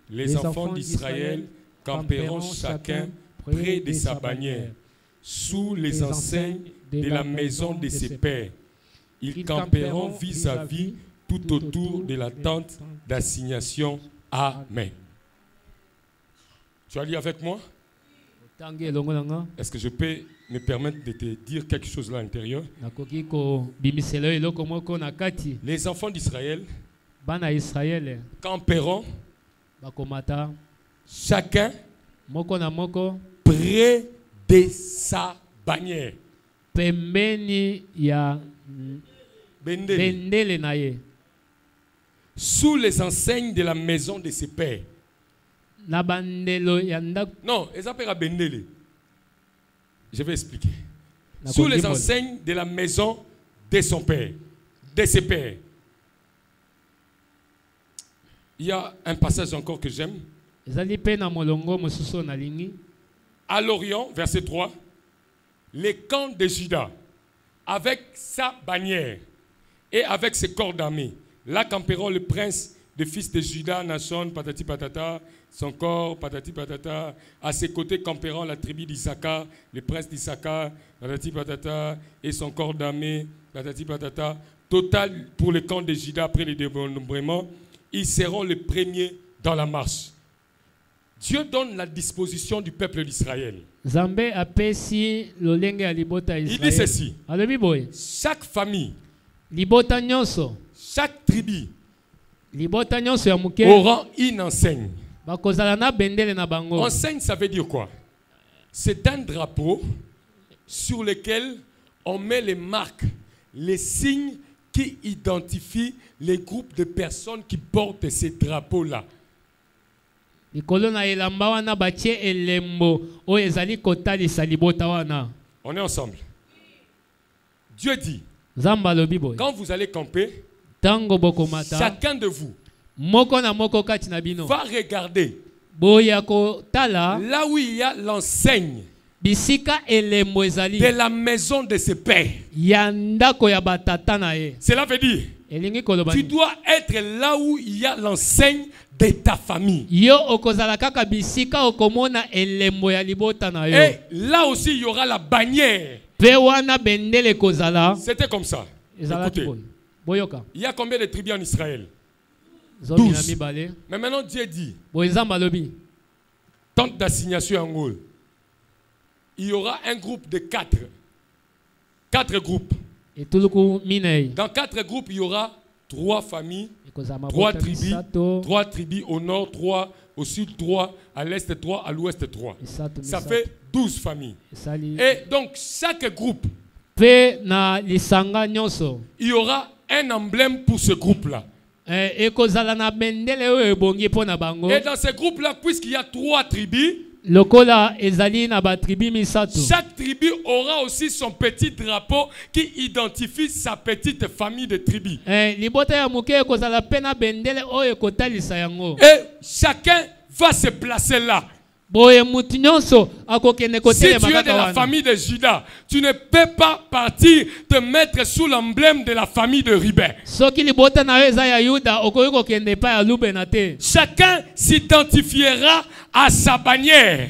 les enfants d'Israël camperont chacun près de sa bannière, sous les enseignes de la maison de ses pères. Ils camperont vis-à-vis tout autour de la tente d'assignation. Amen. Tu as lu avec moi? Est-ce que je peux me permettre de te dire quelque chose là à l'intérieur? Les enfants d'Israël camperont chacun près de sa bannière. Sous les enseignes de la maison de ses pères. Non, ils appellent Bendele. Je vais expliquer. Sous les enseignes de la maison de son père, de ses pères. Il y a un passage encore que j'aime. À l'Orient, verset 3, les camps de Juda, avec sa bannière et avec ses corps d'armée, là camperont le prince des fils de Juda, Nashon, patati patata, son corps, patati patata. À ses côtés camperont la tribu d'Issachar, le prince d'Issachar, patati patata, et son corps d'armée, patati patata. Total pour le camp de Juda après le dénombrement, ils seront les premiers dans la marche. Dieu donne la disposition du peuple d'Israël. Il dit ceci: chaque famille, chaque tribu aura une enseigne. Enseigne, ça veut dire quoi? C'est un drapeau sur lequel on met les marques, les signes qui identifient les groupes de personnes qui portent ces drapeaux-là. On est ensemble. Dieu dit, quand vous allez camper, chacun de vous va regarder là où il y a l'enseigne de la maison de ses pères. Cela veut dire, tu dois être là où il y a l'enseigne de ta famille. Yo okozala kaka bisika okomona elembo ya libota na yo. Et là aussi, il y aura la bannière. Pe wana bendele kozala. C'était comme ça. Écoutez, boyoka. il y a combien de tribus en Israël? 12. Mais maintenant, Dieu dit, tente d'assignation en Gaule, il y aura un groupe de 4. 4 groupes. Dans 4 groupes, il y aura 3 familles, 3 tribus, 3 tribus au nord, 3 au sud, 3 à l'est, 3 à l'ouest, 3. Ça fait 12 familles. Et donc, chaque groupe, il y aura un emblème pour ce groupe-là. Et dans ce groupe-là, puisqu'il y a 3 tribus, chaque tribu aura aussi son petit drapeau qui identifie sa petite famille de tribus. Et chacun va se placer là. Si tu es de la famille de Juda, tu ne peux pas partir te mettre sous l'emblème de la famille de Ruben. Chacun s'identifiera à sa bannière.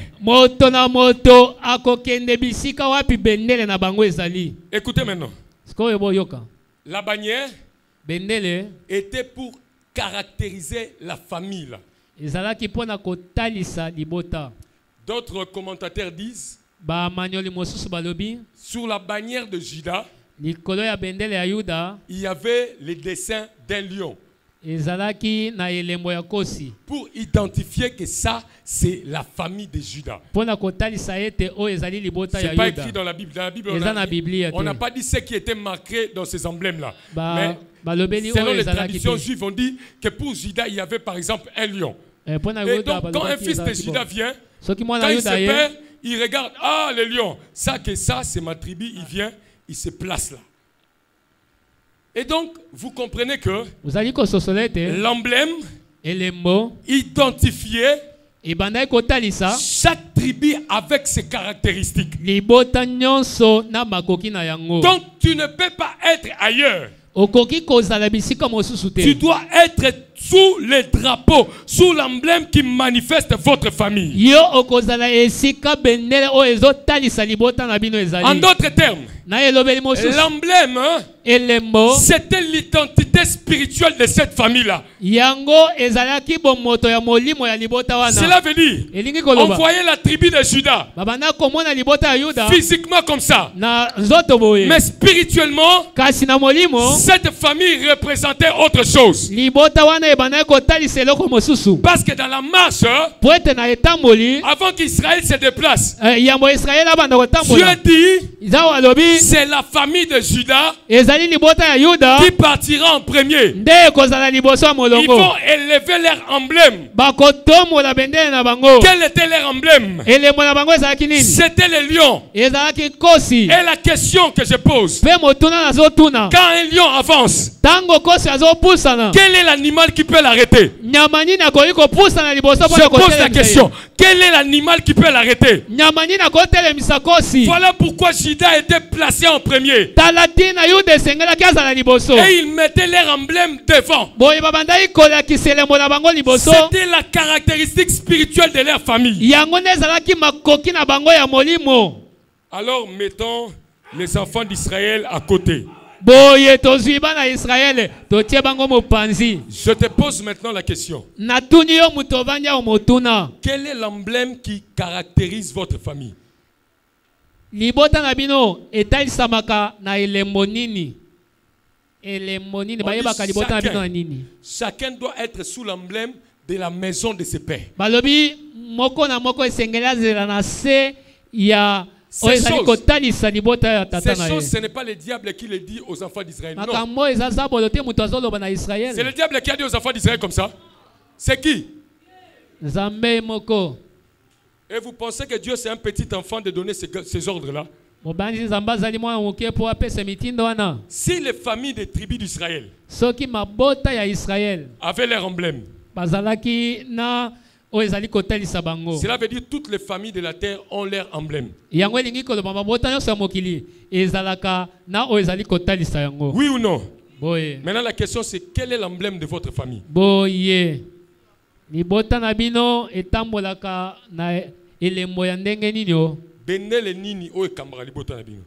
Écoutez maintenant. La bannière était pour caractériser la famille là. D'autres commentateurs disent, sur la bannière de Juda, il y avait le dessin d'un lion. Pour identifier que ça, c'est la famille de Juda. C'est pas écrit dans la Bible. Dans la Bible, on n'a pas dit ce qui était marqué dans ces emblèmes-là. Mais selon les traditions juives, on dit que pour Juda, il y avait par exemple un lion. Et donc, quand un fils de Juda vient, quand il se perd, il regarde, ah, le lion, ça, c'est ma tribu, il vient, il se place là. Et donc, vous comprenez que l'emblème identifiait chaque tribu avec ses caractéristiques. Donc, tu ne peux pas être ailleurs. Tu dois être sous le drapeau, sous l'emblème qui manifeste votre famille. En d'autres termes, l'emblème, c'était l'identité spirituelle de cette famille-là. Cela veut dire, on voyait la tribu de Juda physiquement comme ça, mais spirituellement, cette famille représentait autre chose. Parce que dans la marche, avant qu'Israël se déplace, Dieu dit, c'est la famille de Juda qui partira en premier. Ils vont élever leur emblème. Quel était leur emblème? C'était le lion. Et la question que je pose, quand un lion avance, quel est l'animal qui peut l'arrêter? Je pose la question. Quel est l'animal qui peut l'arrêter? Voilà pourquoi Juda était placé en premier. Et ils mettaient leur emblème devant. C'était la caractéristique spirituelle de leur famille. Alors mettons les enfants d'Israël à côté. Je te pose maintenant la question. Quel est l'emblème qui caractérise votre famille? Chacun doit être sous l'emblème de la maison de ses pères. Ces choses, ce n'est pas le diable qui le dit aux enfants d'Israël. Non. C'est le diable qui a dit aux enfants d'Israël comme ça. C'est qui? Et vous pensez que Dieu c'est un petit enfant de donner ces ordres-là? Si les familles des tribus d'Israël avaient leur emblème, cela veut dire que toutes les familles de la terre ont leur emblème. Oui ou non? Maintenant la question c'est quel est l'emblème de votre famille? libota na bino etambolaka na elembo ya ndenge nini o? Bendele nini o ekambaka libota na bino.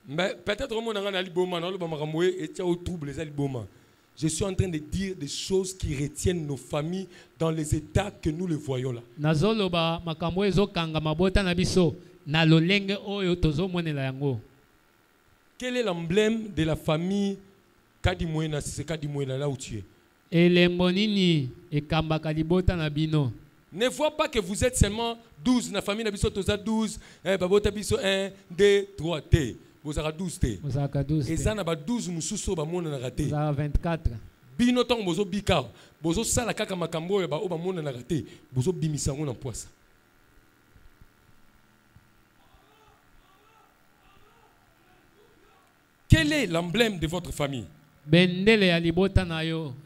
Mais peut-être au monde a liboma na lo ba makamwe etia au trouble les liboma. Je suis en train de dire des choses qui retiennent nos familles dans les états que nous les voyons là. Nazoloba makambo ezokanga mabota na biso na lolenge oyo tozomonela yango. Quel est l'emblème de la famille Kadimwena, c'est Kadimwena là où tu es? Elembo nini ekambaka libota na bino? Ne vois pas que vous êtes seulement 12 na famille na biso toza 12, babota biso 1 2 3 t. Vous avez 12 t. Vous avez 12. Et ça na ba 12 mususu ba mona na raté. Vous avez 24. Bino tong bozo bika, bozo sala kaka makambo ya ba o ba mona na raté, bozo bimisa ngo na poisa. Quel est l'emblème de votre famille?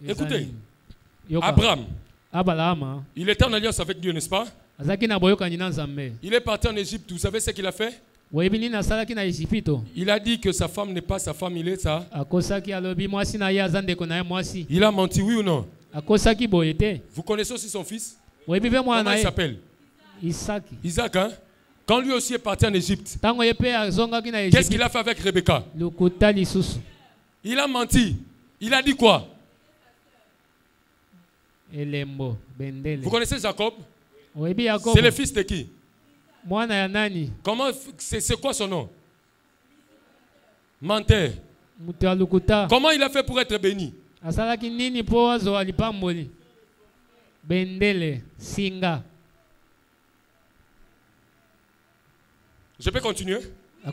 Écoutez, Abraham, il était en alliance avec Dieu, n'est-ce pas? Il est parti en Égypte, vous savez ce qu'il a fait? Il a dit que sa femme n'est pas sa femme, il est ça. Il a menti, oui ou non? Vous connaissez aussi son fils? Comment il s'appelle? Isaac, hein? Quand lui aussi est parti en Égypte, qu'est-ce qu'il a fait avec Rebecca? Il a menti. Il a dit quoi? Vous connaissez Jacob? C'est le fils de qui? Comment? C'est quoi son nom? Menteur. Comment il a fait pour être béni? Je peux continuer? Vous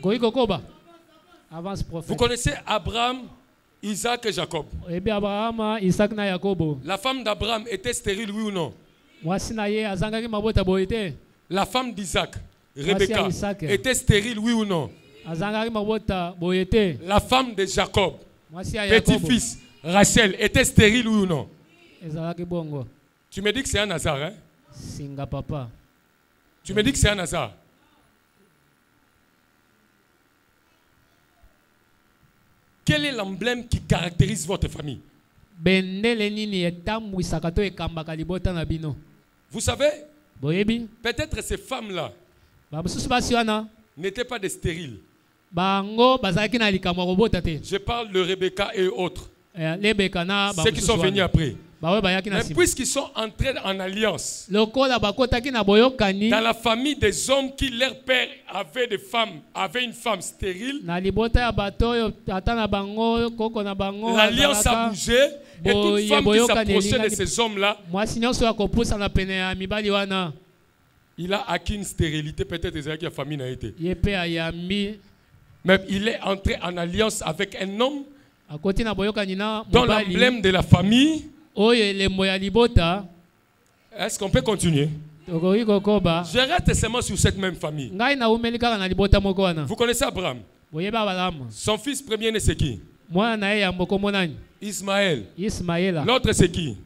connaissez Abraham, Isaac et Jacob. La femme d'Abraham était stérile, oui ou non? La femme d'Isaac, Rebecca, était stérile, oui ou non? La femme de Jacob, petit-fils, Rachel, était stérile, oui ou non? Tu me dis que c'est un hasard, hein? Tu me dis que c'est un hasard. Quel est l'emblème qui caractérise votre famille? Vous savez, peut-être ces femmes-là n'étaient pas des stériles. Je parle de Rebecca et autres. Ceux qui sont venus après. Mais puisqu'ils sont entrés en alliance dans la famille des hommes qui leur père avait des femmes, avait une femme stérile, l'alliance a bougé et toute femme qui s'approchait de ces hommes-là, il a acquis une stérilité, peut-être que la famille n'a été. Mais il est entré en alliance avec un homme dans l'emblème de la famille. Est-ce qu'on peut continuer? Je reste seulement sur cette même famille. Vous connaissez Abraham? Son fils premier-né c'est qui? Ismaël. L'autre c'est qui?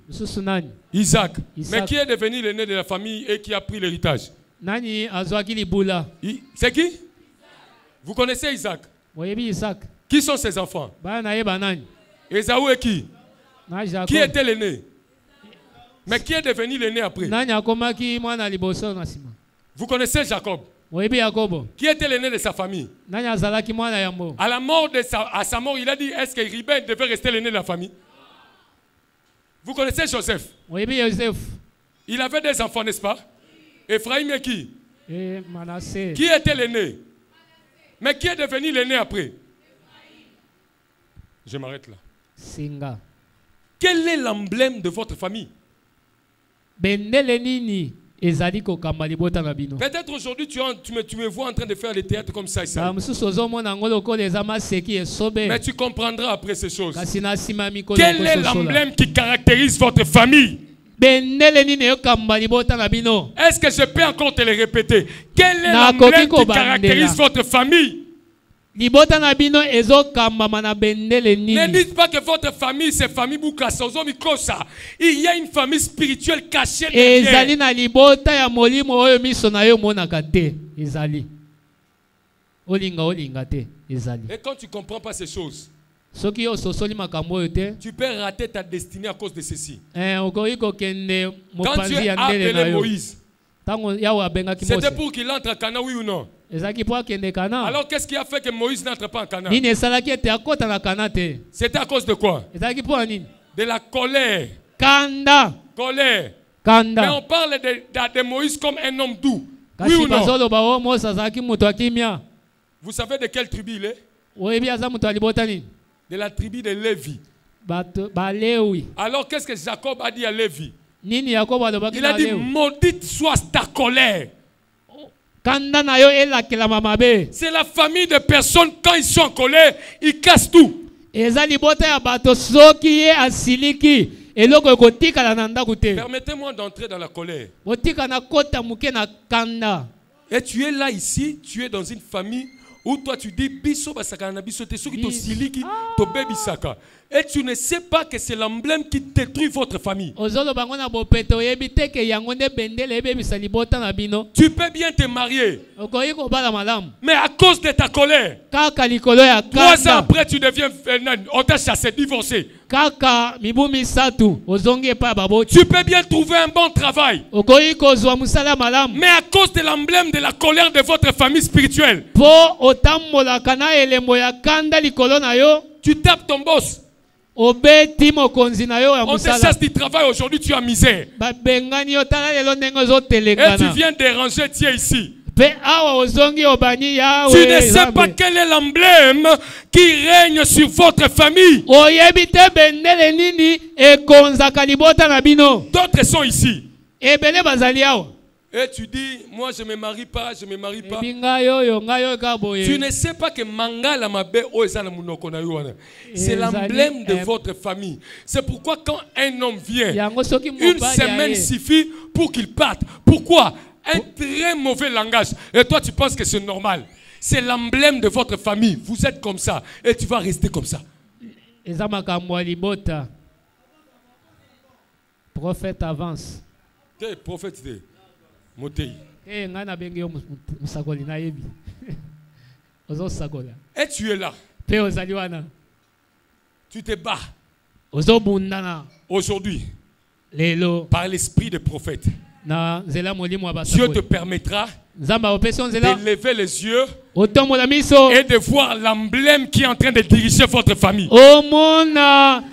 Isaac. Mais qui est devenu l'aîné de la famille et qui a pris l'héritage? C'est qui? Vous connaissez Isaac? Qui sont ses enfants? Ésaü et qui? Qui était l'aîné? Mais qui est devenu l'aîné après? Vous connaissez Jacob? Qui était l'aîné de sa famille? À la mort à sa mort, il a dit, est-ce que Ruben devait rester l'aîné de la famille? Vous connaissez Joseph? Il avait des enfants, n'est-ce pas? Ephraim et qui? Qui était l'aîné? Mais qui est devenu l'aîné après? Je m'arrête là. Quel est l'emblème de votre famille? Peut-être aujourd'hui tu me vois en train de faire le théâtre comme ça. Mais tu comprendras après ces choses. Quel est l'emblème qui caractérise votre famille? Est-ce que je peux encore te le répéter? Quel est l'emblème qui caractérise votre famille? Ne dites pas que votre famille c'est famille Boukassa. Il y a une famille spirituelle cachée derrière. Et quand tu ne comprends pas ces choses, soki ososoli makambo oyo te tu peux rater ta destinée à cause de ceci. okoki kokende Quand mopanzi Dieu ya a ndele na appelé yo Moïse, ntango yawe abengaki c'était Mose pour qu'il entre à Canaan, oui ou non? ezalaki mpo akende kana Alors qu'est-ce qui a fait que Moïse n'entre pas en Canaan? nini esalaki ete akota na kana te C'était à cause de quoi? ezalaki mpo ya nini De la colère. kanda Colère. Mais kanda on parle de Moïse comme un homme doux. Oui kasi ou non? bazoloba o Mose azalaki moto ya kimia Vous savez de quelle tribu il est? oyebi aza moto ya libota nini De la tribu de Lévi. bato balewi Alors qu'est-ce que Jacob a dit à Lévi? nini yakobo alobaki Il a na dit, lewi maudite soit ta colère. kanda na yo elakelama mabe C'est la famille de personnes, quand ils sont en colère, ils cassent tout. eza libota ya bato soki ye asiliki eloko ekotikala na ndako te Permettez-moi d'entrer dans la colère. botika na kota moke na kanda Et tu es là ici, tu es dans une famille où toi tu dis biso basaka na biso te soki to siliki to bebisaka. Et tu ne sais pas que c'est l'emblème qui détruit votre famille. ozoloba ngo na bopeto oyebi te ke yango nde bendele ebebisa libota na bino Tu peux bien te marier, okoki kobala malamu mais à cause de ta colère, kaka likolo ya 3 ans kanda après tu deviens on t'a chassé, divorcé. kaka mibu misatu ozongi epai ya baboti Tu peux bien trouver un bon travail, okoki kozwa mosala malamu mais à cause de l'emblème de la colère de votre famille spirituelle, mpo otambolaka na elembo ya kanda likolo na yo tu tapes ton boss. obeti mokonzi na yo ya On te mosala chasse du travail, aujourd'hui tu as misère. babengani yo tala lelo ndenge Et tu ozotelengana viens déranger Dieu ici. mpe awa ozongi obani yawe Tu ne sais Nzambe. pas quel est l'emblème qui règne sur votre famille. oyebi te bendele nini ekonzaka libota na bino D'autres sont ici. ebele bazali awa Et tu dis, moi je ne me marie pas, je ne me marie pas. ebi ngai oyo kaka Tu boye ne sais pas que mangala mabe oeza na munoko na yo wana. C'est Ezali, l'emblème de votre famille. C'est pourquoi quand un homme vient, yango soki une mobali semaine aye suffit pour qu'il parte. Pourquoi? Un très mauvais langage. Et toi tu penses que c'est normal. C'est l'emblème de votre famille. Vous êtes comme ça. Et tu vas rester comme ça. eza makambo ya libota prophète avance T'es prophète de Motei. ngai nabengi yo mosakoli nayebi ozosakola Et tu es là. mpe ozali wana Tu te bats ozobundana aujourd'hui lelo par l'esprit des prophètes. na nzela molimo ya Dieu te basakoli permettra nzambe apesi yo nzela de lever les yeux otombola miso et de voir l'emblème qui est en train de diriger votre famille. omona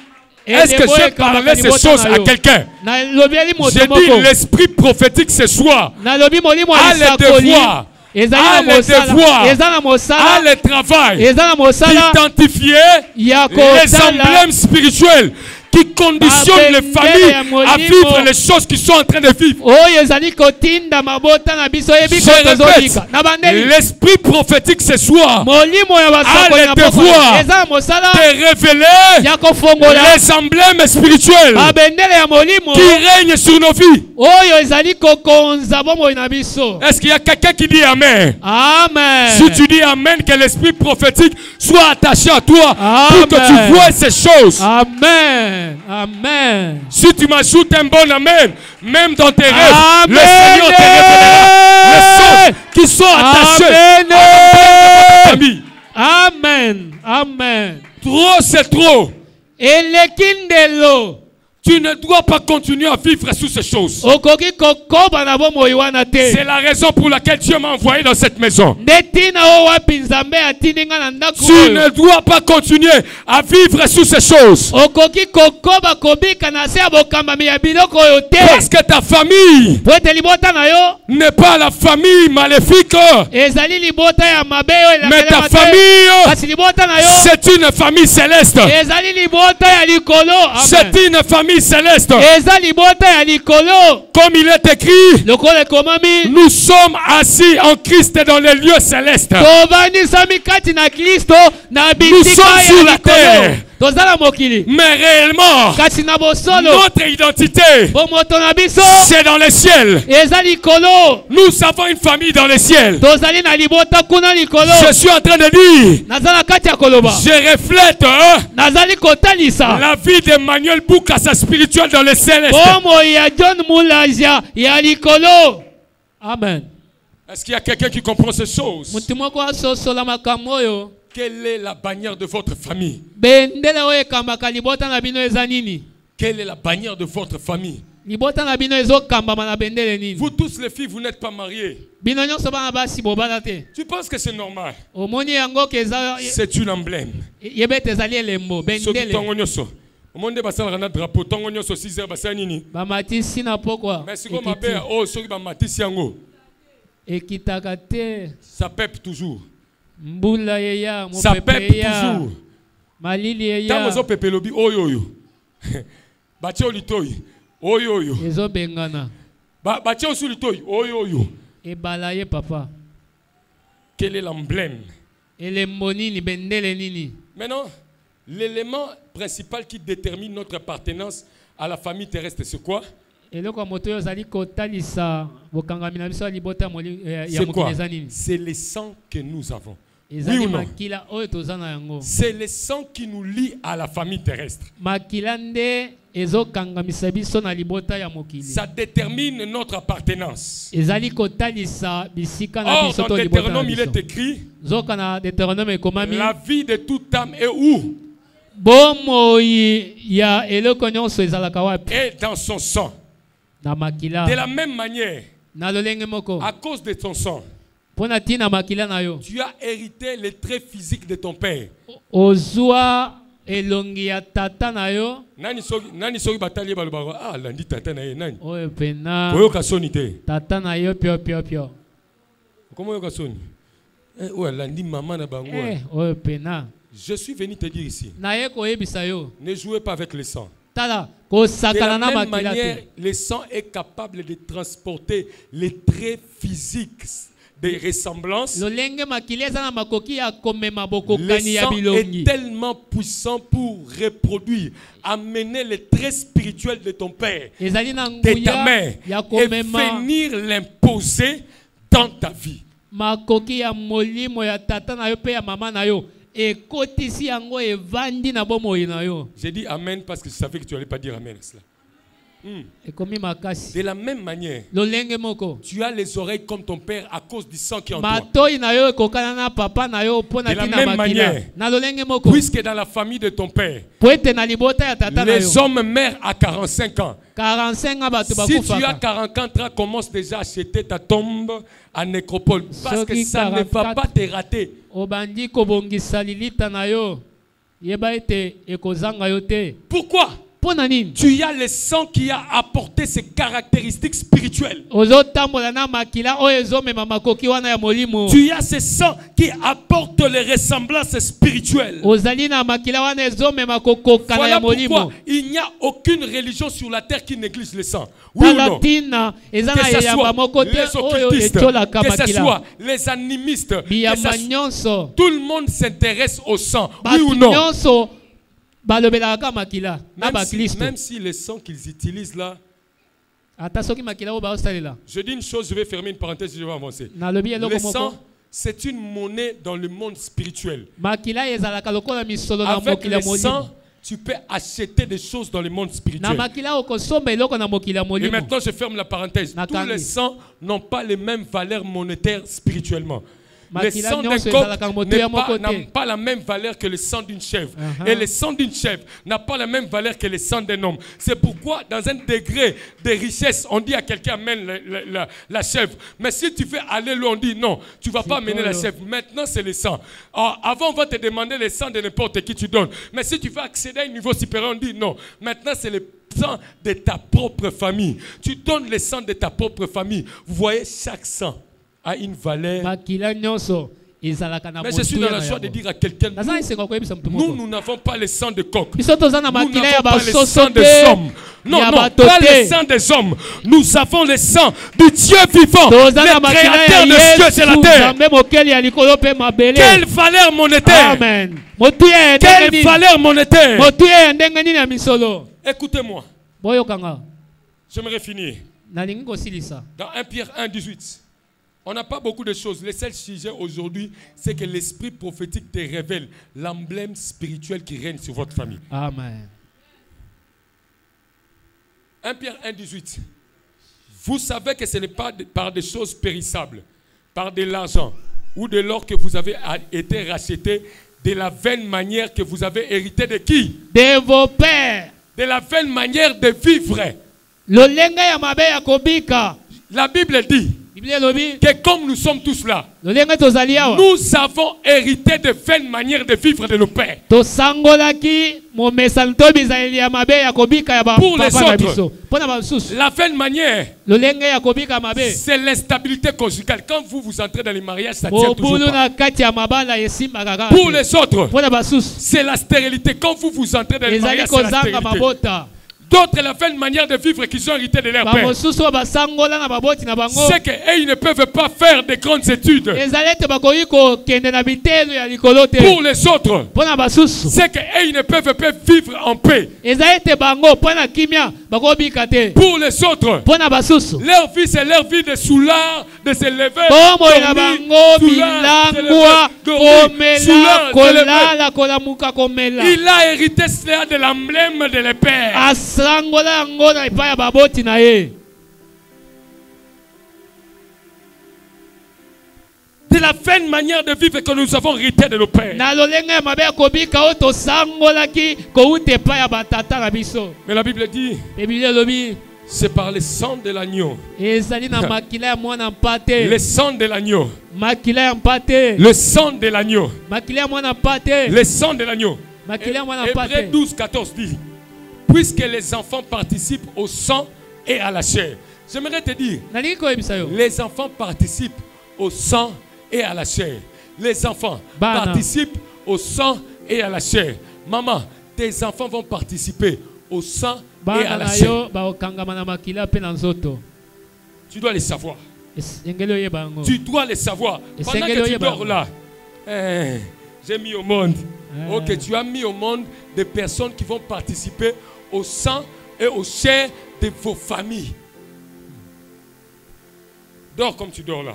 Est-ce que j'ai parlé ces choses à quelqu'un? nalobi moto J'ai moko dit l'esprit prophétique ce soir nalobi molimo ya a le lisakoli devoir, ezali a na le devoir, mosala eza na a mosala le travail eza na mosala d'identifier ya les kotala emblèmes spirituels qui conditionnent les familles à vivre les choses qu'ils sont en train de vivre. oyo ezali kotinda mabota na biso yebi ko Je tozolika na répète, bandeli l'esprit prophétique ce soir molimo ya basakoli a na le devoir poko eza na mosala de révéler ya kofongola les emblèmes spirituels babendele ya molimo qui règnent sur nos vies. oyo ezali kokonza bomoi na biso. Est-ce qu'il y a quelqu'un qui dit Amen? Amen. Si tu dis Amen, que l'esprit prophétique soit attaché à toi pour que Amen. tu vois ces choses. Amen. Amen. Si tu m'ajoutes un bon Amen, même dans tes rêves, Amen. le Seigneur te révélera les choses qui sont attachées Amen. à ta famille. Amen. Amen. Trop, c'est trop. Elekindelo. Tu ne dois pas continuer à vivre sous ces choses. Okoki kokoba na bomoi wana te. C'est la raison pour laquelle Dieu m'a envoyé dans cette maison. Netina o wapi nzambe atindinga na ndako. Tu ne dois pas continuer à vivre sous ces choses. Okoki kokoba kobika na se ya bokambami ya biloko oyo te. Parce que ta famille Po ete libota na yo n'est pas la famille maléfique, ezali libota ya mabe oyo mais ta elakelema te. famille, Kasi libota na yo c'est une famille céleste. ezali libota ya likolo. Amen. C'est une famille céleste. Eza libota ya likolo. Comme il est écrit, Lokolo ekomami. nous sommes assis en Christ dans les lieux célestes. Tovanisami kati na Kristo na Nous bitika sommes sur ya la terre. likolo. Tozala mokili. Mais réellement, Kasi na bosolo. notre identité, Bomoto na biso. c'est dans les ciels. Eza likolo. Nous avons une famille dans les ciels. Tozali na libota kuna likolo. Je suis en train de dire, Nazala kati ya koloba. je reflète Nazali kotalisa. la vie d'Emmanuel Boukassa spirituel dans les célestes. Bomo ya John Mulazia ya likolo. Amen. Est-ce qu'il y a quelqu'un qui comprend ces choses? Mutu moko asosola makambo oyo. Quelle est la bannière de votre famille? Bendele oyo ekambaka libota na bino eza nini? Quelle est la bannière de votre famille? Libota na bino ezokambama na bendele nini? Vous tous les filles, vous n'êtes pas mariées. Bino nyonso bana basi bobala te. Tu penses que c'est normal? Omoni yango keza C'est une emblème. yebete ezali elembo bendele. Tongo nyonso. Omonde basala na drapeau tongo nyonso 6h basala nini? Bamatisi na pokwa. Mais siko mabe oh soki ba matisi yango. Ekitaka te. Ça pèpe toujours. Mbula yeya mo Ça pèpe toujours. Malili yeya. Tango zo pepe lobi oyo oyo. Bache olitoyi. Oyo oyo. Ezo bengana. Bache osulitoyi oyo oyo. Ebalaye papa. Quel est l'emblème? Elembo nini bendele nini? Maintenant, l'élément principal qui détermine notre appartenance à la famille terrestre, c'est quoi? Eloko moto yo zali kotalisa bokangami na biso libota ya mokili eza nini? C'est le sang que nous avons. Oui ou non? C'est le sang qui nous lie à la famille terrestre. Ça détermine notre appartenance. Or, dans Deutéronome, il est écrit: la vie de toute âme est où? Et dans son sang. De la même manière, à cause de ton sang, tu as hérité les traits physiques de ton père. Nani soki batali balobako ah landi tata na ye nani koyoka soni te tata na yo pio pio pio comment yoka soni ouais landi maman na bango je suis venu te dire ici ne jouez pas avec le sang. De la même manière, le sang est capable de transporter les traits physiques des ressemblances. Le sang est tellement puissant pour reproduire, amener les traits spirituels de ton père, de ta mère, et venir l'imposer dans ta vie. J'ai dit amen parce que je savais que tu n'allais pas dire amen à cela. De la même manière, tu as les oreilles comme ton père à cause du sang qui est en toi. De la même manière, puisque dans la famille de ton père, les hommes meurent à 45 ans. Si tu as 44 ans, commence déjà à acheter ta tombe à nécropole parce que ça ne va pas te rater. Pourquoi? Tu as le sang qui a apporté ses caractéristiques spirituelles. Tu as ce sang qui apporte les ressemblances spirituelles. Voilà pourquoi il n'y a aucune religion sur la terre qui néglige le sang. Oui ou non? Que ce soit les occultistes, que ce soit les animistes, tout le monde s'intéresse au sang. Oui ou non? Même si le sang qu'ils utilisent là, je dis une chose, je vais fermer une parenthèse, je vais avancer. Le sang, c'est une monnaie dans le monde spirituel. Avec le sang, tu peux acheter des choses dans le monde spirituel. Et maintenant, je ferme la parenthèse. Tous les sangs n'ont pas les mêmes valeurs monétaires spirituellement. Le sang d'un coq n'a pas la même valeur que le sang d'une chèvre. Et le sang d'une chèvre n'a pas la même valeur que le sang d'un homme. C'est pourquoi, dans un degré de richesse, on dit à quelqu'un amène la chèvre. Mais si tu fais aller loin, on dit non, tu ne vas pas amener la chèvre. Maintenant, c'est le sang. Alors, avant, on va te demander le sang de n'importe qui tu donnes. Mais si tu veux accéder à un niveau supérieur, on dit non. Maintenant, c'est le sang de ta propre famille. Tu donnes le sang de ta propre famille. Vous voyez, chaque sang a une valeur. Mais je suis dans la joie de dire à quelqu'un, nous n'avons pas le sang de coq. Nous n'avons pas le sang des hommes. Non, non, pas le sang des hommes. Nous avons le sang du Dieu vivant, le créateur de cieux et la terre. Quelle valeur monétaire. Quelle valeur monétaire. Écoutez-moi. J'aimerais finir. Dans 1 Pierre 1:18. On n'a pas beaucoup de choses. Le seul sujet aujourd'hui, c'est que l'esprit prophétique te révèle l'emblème spirituel qui règne sur votre famille. Amen. 1 Pierre 1:18. Vous savez que ce n'est pas par des choses périssables, par de l'argent, ou dès lors que vous avez été racheté, de la vaine manière que vous avez hérité de qui? De vos pères. De la vaine manière de vivre. Lolenga ya mabe ya kobika. La Bible dit que comme nous sommes tous là, nous avons hérité de vaines manières de vivre de nos pères. Pour les autres, la vaine manière, c'est l'instabilité conjugale. Quand vous entrez dans les mariages, ça tient toujours pas. Pour les autres, c'est la stérilité. Quand vous entrez dans les mariages, c'est la stérilité. D'autres, la vaine manière de vivre qu'ils ont hérité de leur père, c'est qu'ils ne peuvent pas faire de grandes études. Pour les autres, c'est qu'ils ne peuvent pas vivre en paix. Pour les autres, leur vie, c'est leur vie de soulard, de se lever, il a hérité cela de l'emblème de leur père. De la vaine manière de vivre que nous avons hérité de nos pères. Mais la Bible dit, c'est par le sang de l'agneau. Le sang de l'agneau. Le sang de l'agneau. Le sang de l'agneau. Hébreux 12, 14 dit, puisque les enfants participent au sang et à la chair. J'aimerais te dire, les enfants participent au sang et à la chair. Les enfants participent au sang et à la chair. Maman, tes enfants vont participer au sang et à la chair. Tu dois les savoir. Tu dois les savoir. Pendant que tu dors là, j'ai mis au monde. Ok, tu as mis au monde des personnes qui vont participer au sang et aux chairs de vos familles. Dors comme tu dors là.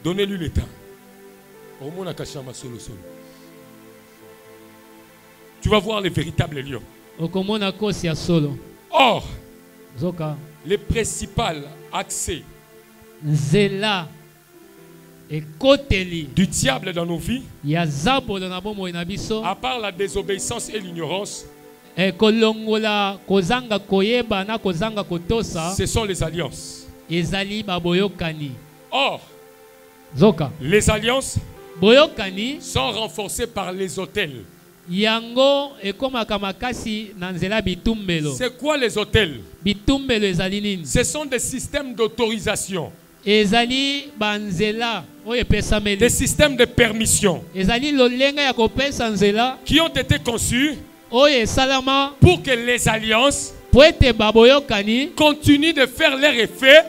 Donnez-lui le temps. Tu vas voir les véritables lions. Or, le principal accès du diable dans nos vies, à part la désobéissance et l'ignorance, ce sont les alliances. Or, les alliances sont renforcées par les autels. C'est quoi les autels? Ce sont des systèmes d'autorisation, des systèmes de permission qui ont été conçus pour que les alliances continuent de faire leur effet,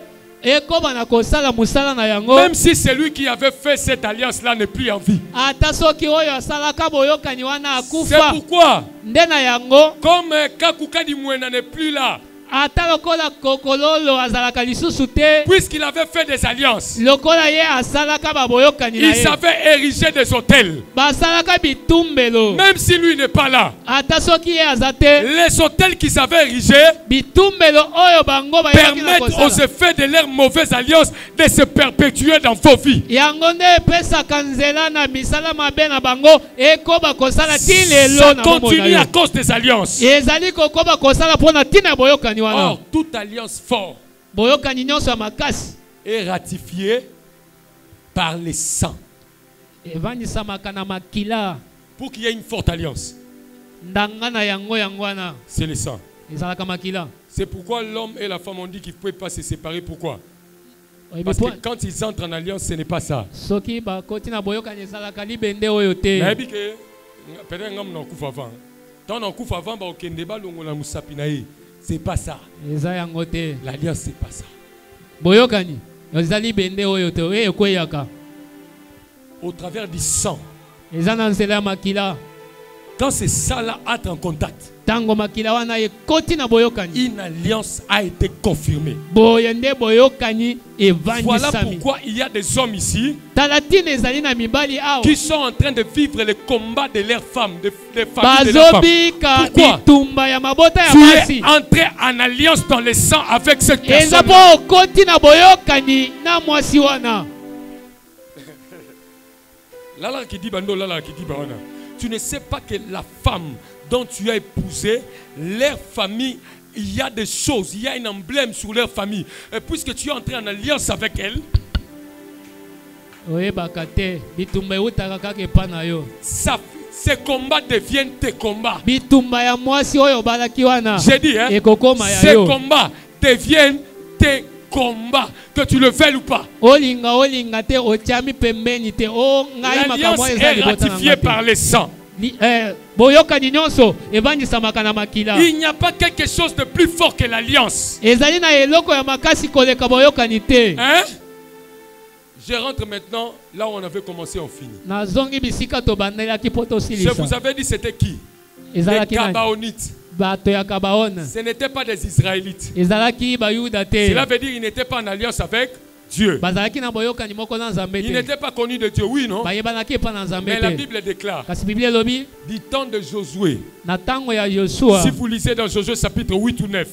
même si celui qui avait fait cette alliance-là n'est plus en vie. C'est pourquoi, comme Kakukadi Mwena n'est plus là, puisqu'il avait fait des alliances, il savait ériger des autels. Même si lui n'est pas là, les autels qu'ils avaient érigés permettent aux effets de leurs mauvaises alliances de se perpétuer dans vos vies. Ça continue à cause des alliances. Or, toute alliance forte est ratifiée par les sangs. Pour qu'il y ait une forte alliance, c'est le sang. C'est pourquoi l'homme et la femme ont dit qu'ils ne pouvaient pas se séparer. Pourquoi? Parce que quand ils entrent en alliance, ce n'est pas ça. C'est pas ça. L'alliance, c'est pas ça. Au travers du sang, Quand c'est ça là entre en contact, tango makila wana ekoti na boyokani, une alliance a été confirmée. boyende boyokani Voilà evandisami. pourquoi il y a des hommes ici Talatine ezali na mibali awa qui sont en train de vivre le combat de leurs femmes, des familles de leurs femmes. bazobika Pourquoi? bitumba ya mabota ya Tu basi. es entré en alliance dans le sang avec cette Eza personne. po okoti na boyokani na mwasi wana. Lala qui dit bando, lala qui dit bawana. Tu ne sais pas que la femme dont tu as épousé, leur famille, il y a des choses, il y a un emblème sur leur famille. Et puisque tu es entré en alliance avec elle, Oyebaka te bitumba eutaka kaka epa na yo. ces combats deviennent tes combats. Bitumba ya mwasi oyo balaki wana J'ai dit, hein, ekokoma ya ces yo. combats deviennent tes combats, que tu le veuilles ou pas. Olinga te otiami pembeni te o ngai L'alliance makambo est eza libota na ratifiée ngai te. par le sang. Boyokani nyonso evandisamaka na makila. Il n'y a pas quelque chose de plus fort que l'alliance. Ezali na eloko ya makasi koleka boyokani te. Hein? Je rentre maintenant là où on avait commencé, on finit. Nazongi bisika tobandelaki po Je tosilisa. vous avais dit c'était qui? Les Ezalaki nani? Gabaonites. Bato ya Kabaona. Ce n'étaient pas des Israélites. Ezalaki bayuda te. Cela veut dire qu'ils n'étaient pas en alliance avec Dieu. Bazalaki na boyokani moko na Nzambe Ils te. n'étaient pas connus de Dieu, oui, non? Bayebanaki epa na Nzambe Mais la te. Bible déclare, Kasi Biblia elobi du temps de Josué, na tango ya Yoshua si vous lisez dans Josué chapitre 8 ou 9,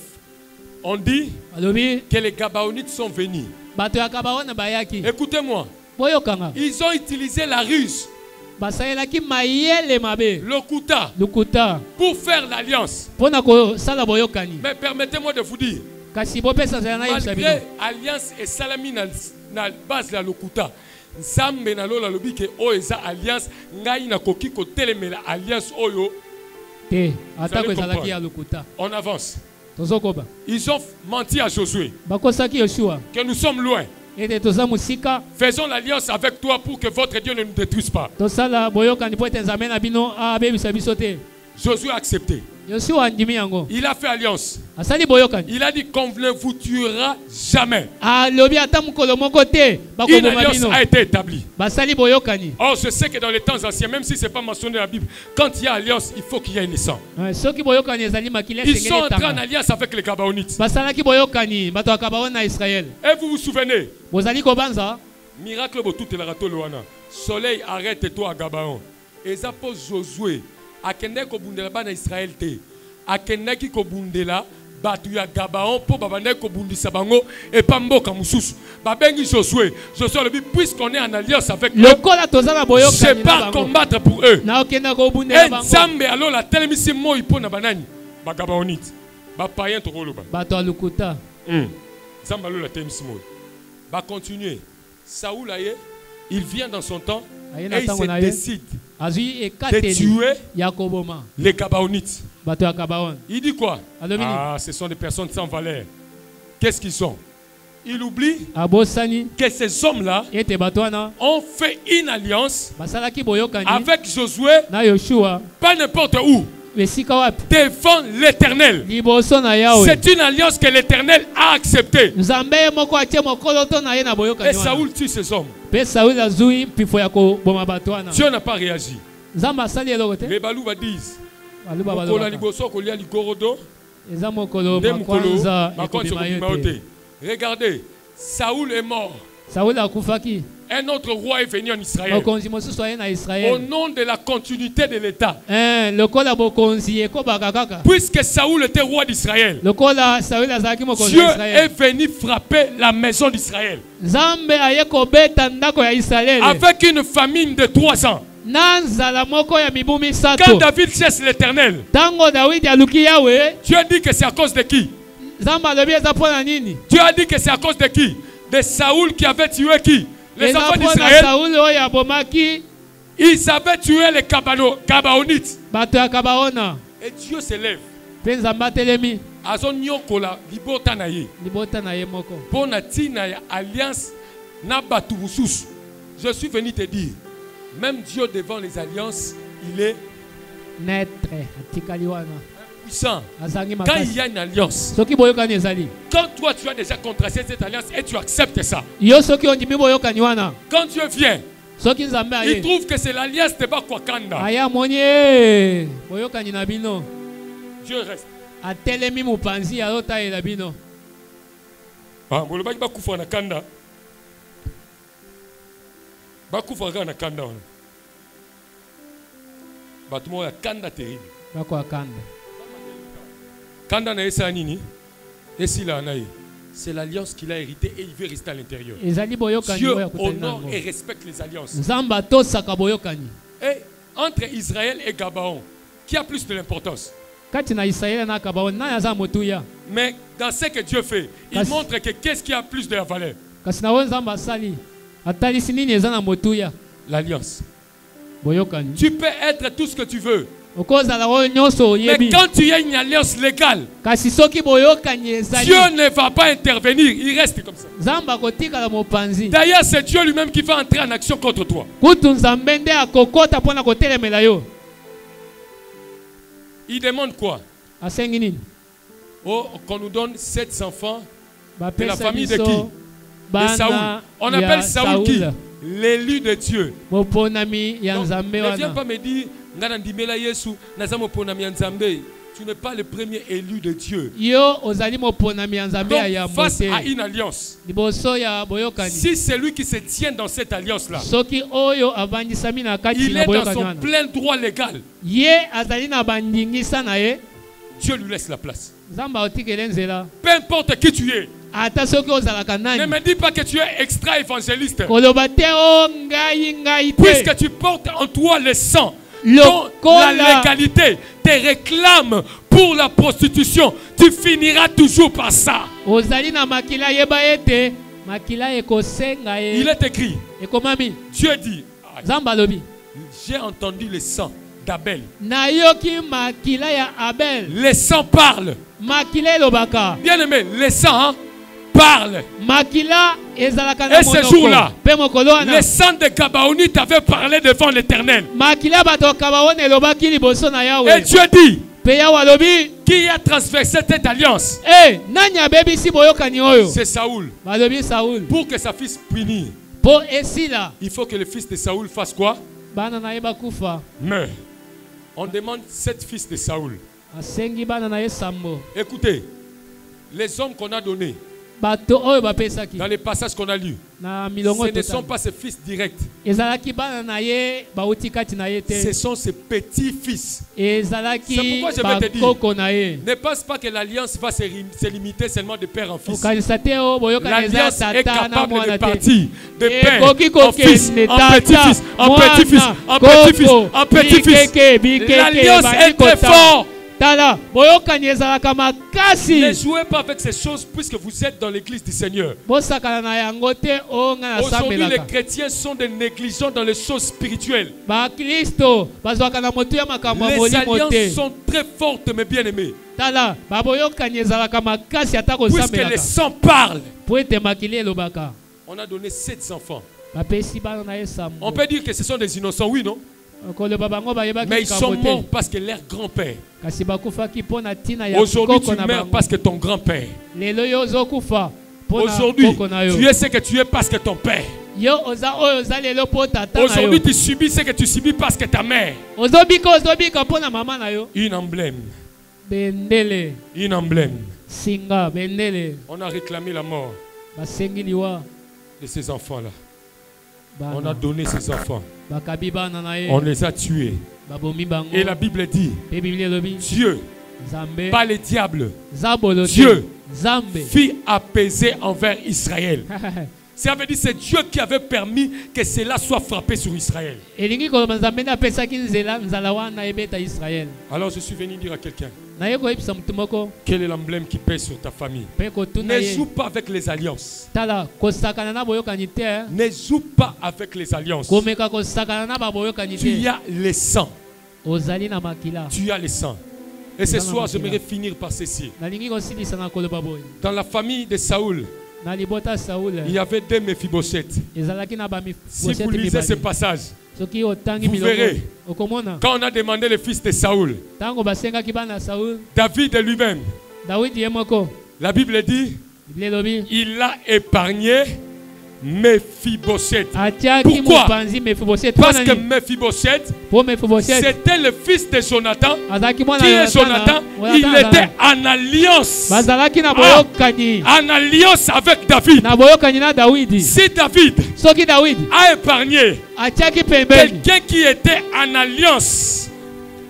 on dit alobi que les Gabaonites sont venus. bato ya Kabaona bayaki. Écoutez-moi, Boyokanga. ils ont utilisé la ruse, Basalelaki mayele mabe. l'okuta, Lukuta. pour faire l'alliance. Pona ko sala boyokani. Mais permettez-moi de vous dire, Kasi bopesa nzela na yebisa bino. malgré alliance et salami na base la lokuta, Nzambe na lola lobi ke o eza alliance ngai na koki ko telemela alliance oyo. Te, atako allez ezalaki comprendre. ya lukuta. On avance. Tozokoba. Ils ont menti à Josué Bakosaki Yoshua. que nous sommes loin. Ete toza musika. Faisons l'alliance avec toi pour que votre Dieu ne nous détruise pas. Tosala boyokani po ete Nzambe na bino abebisa biso te. Josué a accepté. Yoshua andimi yango. Il a fait alliance. Asali boyokani. Il a dit qu'on ne vous tuera jamais. Alobi ata mukolo moko te. Une Bakoboma alliance bino. a été établie. Basali boyokani. Or, je sais que dans les temps anciens, même si ce n'est pas mentionné dans la Bible, quand il y a alliance, il faut qu'il y ait une sang. Soki boyokani ezali makila Ils sont sengeli entrés en tanga. alliance avec les Gabaonites. Basalaki boyokani bato ya Kabaona na Israël. Et vous vous souvenez, Bozali kobanza. miracle bout tout la loana. Soleil arrête-toi à Gabaon. Et ça pose Josué. Akende ko bundela bana Israël te. Akende ki ko bundela batu ya Gabaon po babande ko bundisa bango et pas mboka mususu. Babengi Josué. Josué le dit puisqu'on est en alliance avec eux, Lokola tozala je boyokani. pars combattre pour eux. Na okenda ko bundela Et bango. Nzambe alors la telemisi mo ipo na banani. Ba Gabaonite. Ba païen to koloba. Bato ya lukuta. Nzambe alors la telemisi mo. Ba continuer. Saoul aye, il vient dans son temps et il se décide Azui de ekateli tuer ya koboma. les Gabaonites. Bato ya Kabaona. Il dit quoi? Alobi nini? Ah, ce sont des personnes sans valeur. Qu'est-ce qu'ils sont? Il oublie Abosani que ces hommes-là ete bato wana ont fait une alliance basalaki boyokani avec Josué, na Yoshua. pas n'importe où, Esika wapi? devant l'Éternel. Liboso na Yahweh. C'est une alliance que l'Éternel a acceptée. Nzambe moko atie mokolo to na ye na boyokani Et wana. Saoul tue ces hommes. Pe Saul azui pifo ya koboma bato wana. Dieu n'a pas réagi. Nzambe asali eloko te. Les Balouba disent Baluba Mokolo balobaka. liboso kolia ligorodo, Eza mokolo nde mokolo makwanza makonzi ekobima ekobima yo yo te. te. Regardez, Saoul est mort. Saul akufaki. Un autre roi est venu en Israël. Mokonzi mosusu aye na Au Israël. nom de la continuité de l'État. Lokola bokonzi ekobaka kaka. Puisque Saoul était roi d'Israël, Lokola Saul azalaki mokonzi Dieu ya est Israël. venu frapper la maison d'Israël Nzambe aye kobeta ndako ya Israël. avec une famine de 3 ans. Na nzala moko ya mibu Quand misato. David cherche l'Éternel, Tango Dawidi aluki Yahweh. Dieu dit que c'est à cause de qui? Nzambe alobi eza mpona nini? Dieu a dit que c'est à cause de qui? De Saoul qui avait tué qui? Les Eza enfants mpona d'Israël. Saul oyo abomaki Ils avaient tué les Gabaonites. bato ya Kabaona. Et Dieu s'élève. Mpe Nzambe atelemi Azon nyokola libota na ye. libota na ye moko. Pona tina ya alliance na batu mususu. Je suis venu te dire, même Dieu devant les alliances, il est Netre atikali wana. puissant. Azangi Quand il makasi. y a une alliance, Soki boyokani ezali. quand toi tu as déjà contracté cette alliance et tu acceptes ça, Yo soki ondimi boyokani wana. quand Dieu vient, soki nzambe il aye trouve que c'est l'alliance de Bakwakanda. aya moni boyokani na bino Dieu reste. atelemi mopanzi ya lotalela bino Ah, bolobaki bakufa na kanda. Bakufa na kanda wana. Batumo ya kanda terrible. bakwa kanda Kanda na esa nini? Esila na ye. C'est l'alliance qu'il a héritée et il veut rester à l'intérieur. ezali boyokani Dieu oyo akutani honore nango et respecte les alliances. nzambe atosaka boyokani Et entre Israël et Gabaon, qui a plus de l'importance? kati na Israeli na Gabaon nani aza motuya Mais dans ce que Dieu fait, il montre que qu'est-ce qui a plus de la valeur? kasi na oyo nzambe asali atalisi nini eza na motuya L'alliance. boyokani Tu peux être tout ce que tu veux. okozala oyo nyonso Mais oyebi quand tu as une alliance légale, kasi soki boyokani ezali Dieu ne va pas intervenir. Il reste comme ça. nzambe akotikala mopanzi D'ailleurs, c'est Dieu lui-même qui va entrer en action contre toi. kutu nzambe nde akokota mpona kotelemela yo Il demande quoi? asengi nini Oh, qu'on nous donne 7 enfants de la bapesa famille de qui? biso De Saoul. bana On ya appelle Saoul qui? Saoul. L'élu de Dieu. moponami ya Donc, nzambe ne viens wana pas me dire, Ngana ndimela Yesu, naza moponami ya Nzambe. Tu n'es pas le premier élu de Dieu. yo ozali moponami ya nzambe ya Donc, yambo face te à une alliance, liboso ya boyokani si c'est lui qui se tient dans cette alliance-là, soki oyo avandisami na kati il na est dans boyokani son wana plein droit légal. ye azali na bandingisa na ye Dieu lui laisse la place. nzambe aotikele nzela Peu importe qui tu es. ata soki ozalaka Ne nani me dis pas que tu es extra-évangéliste. koloba te o ngai Puisque te tu portes en toi le sang, dont lokola la légalité te réclame pour la prostitution, tu finiras toujours par ça. ozali na makila yeba ete makila ekosenga Il ye est écrit, ekomami Dieu dit, nzambe alobi j'ai entendu le sang d'Abel. nayoki makila ya Abel Le sang parle. makila elobaka Bien aimé, le sang parle. makila ezalaka na Et ce jour-là, mpe mokolo wana le sang de Gabaonite avait parlé devant l'Éternel. makila bato kabaona elobaki liboso na Et yawe Dieu dit, mpe yawe alobi qui a transversé cette alliance? nani abebisi boyokani oyo C'est Saoul. balobi Saul Pour que sa fils punisse, mpo esila il faut que le fils de Saoul fasse quoi? bana na ye bakufa Meurt. On demande 7 fils de Saoul. asengi bana na ye sambo Écoutez, les hommes qu'on a donnés, bato oyo bapesaki dans les passages qu'on a lus, na milongo ce ne sont totali pas ses fils directs. ezalaki bana na ye bauti kati na ye Ce te sont ses petits-fils. C'est ezalaki pourquoi je vais te dire, bakoko na ye ne pense pas que l'alliance va se limiter seulement de père en fils. okanisa te o boyokani eza L'alliance est tata na capable de mwana te partir de père ekoki en fils, kokende en tata petit-fils, en petit-fils, en petit-fils, en petit-fils. bikeke L'alliance est bandi très kota forte. tala boyokani ezalaka makasi Ne jouez pas avec ces choses puisque vous êtes dans l'église du Seigneur. bosakana na yango te o nga Aujourd'hui, les nasambelaka chrétiens sont des négligents dans les choses spirituelles. bakristo bazwaka na motu ya makambo ya Les molimo te alliances sont très fortes, mes bien-aimés. tala baboyokani ezalaka makasi ata Puisque le kosambelaka sang parle. po ete makili elobaka On a donné 7 enfants. bapesi bana na ye On sambo peut dire que ce sont des innocents, oui, non? koloba bango bayebaki Mais ils sont likambo morts te parce que leur grand-père. kasi bakufaki mpo na ntina ya Aujourd'hui, tu koko na meurs bango parce que ton grand-père. lelo yo ozokufa mpo na Aujourd'hui, koko na yo tu es ce que tu es parce que ton père. yo oza oyo oza lelo mpo tata na yo Aujourd'hui, tu subis ce que tu subis parce que ta mère. ozobika mpo na mama na yo Une emblème. bendele Une emblème. singa bendele On a réclamé la mort basengi liwa de ces enfants-là. On a bana donné ces enfants. bakabi bana na ye On les a tués. babomi bango Et la Bible dit, mpe biblia elobi Dieu, nzambe pas le diable, zabolo te Dieu nzambe fit apaiser envers Israël. Ça veut dire que c'est Dieu qui avait permis que cela soit frappé sur Israël. elingi koloba nzambe nde apesaki nzala wana ebeta israele Alors je suis venu dire à quelqu'un, naye koyebisa motu moko quel est l'emblème qui pèse sur ta famille? mpe kotuna Ne ye joue pas avec les alliances. tala kosakana na boyokani te Ne joue pas avec les alliances. komeka kosakana na baboyokani Tu te as le sang. ozali na makila Tu as le sang. Et ce soir, j'aimerais finir par ceci. nalingi kosilisa na koloba boye Dans la famille de Saoul, na libota saul il y avait 2 Méphibosheth. ezalaki na Si vous lisez ce bamibosete passage, soki otangi vous milongo verrez. okomona Quand on a demandé le fils de Saoul, ntango basengaki bana saul David lui-même, dawidi ye moko la Bible dit, biblia elobi il l'a épargné Mephibosheth. atiaki Pourquoi? mopanzi Mephibosheth. Parce que Mephibosheth, Po Mephibosheth c'était le fils de Jonathan. azalaki mwana Qui ya est Jonathan? Il était en alliance. bazalaki na boyokani En alliance avec David. na boyokani na Dawidi. Si David Soki Dawidi a épargné atiaki pembeni quelqu'un qui était en alliance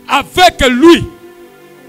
avec lui,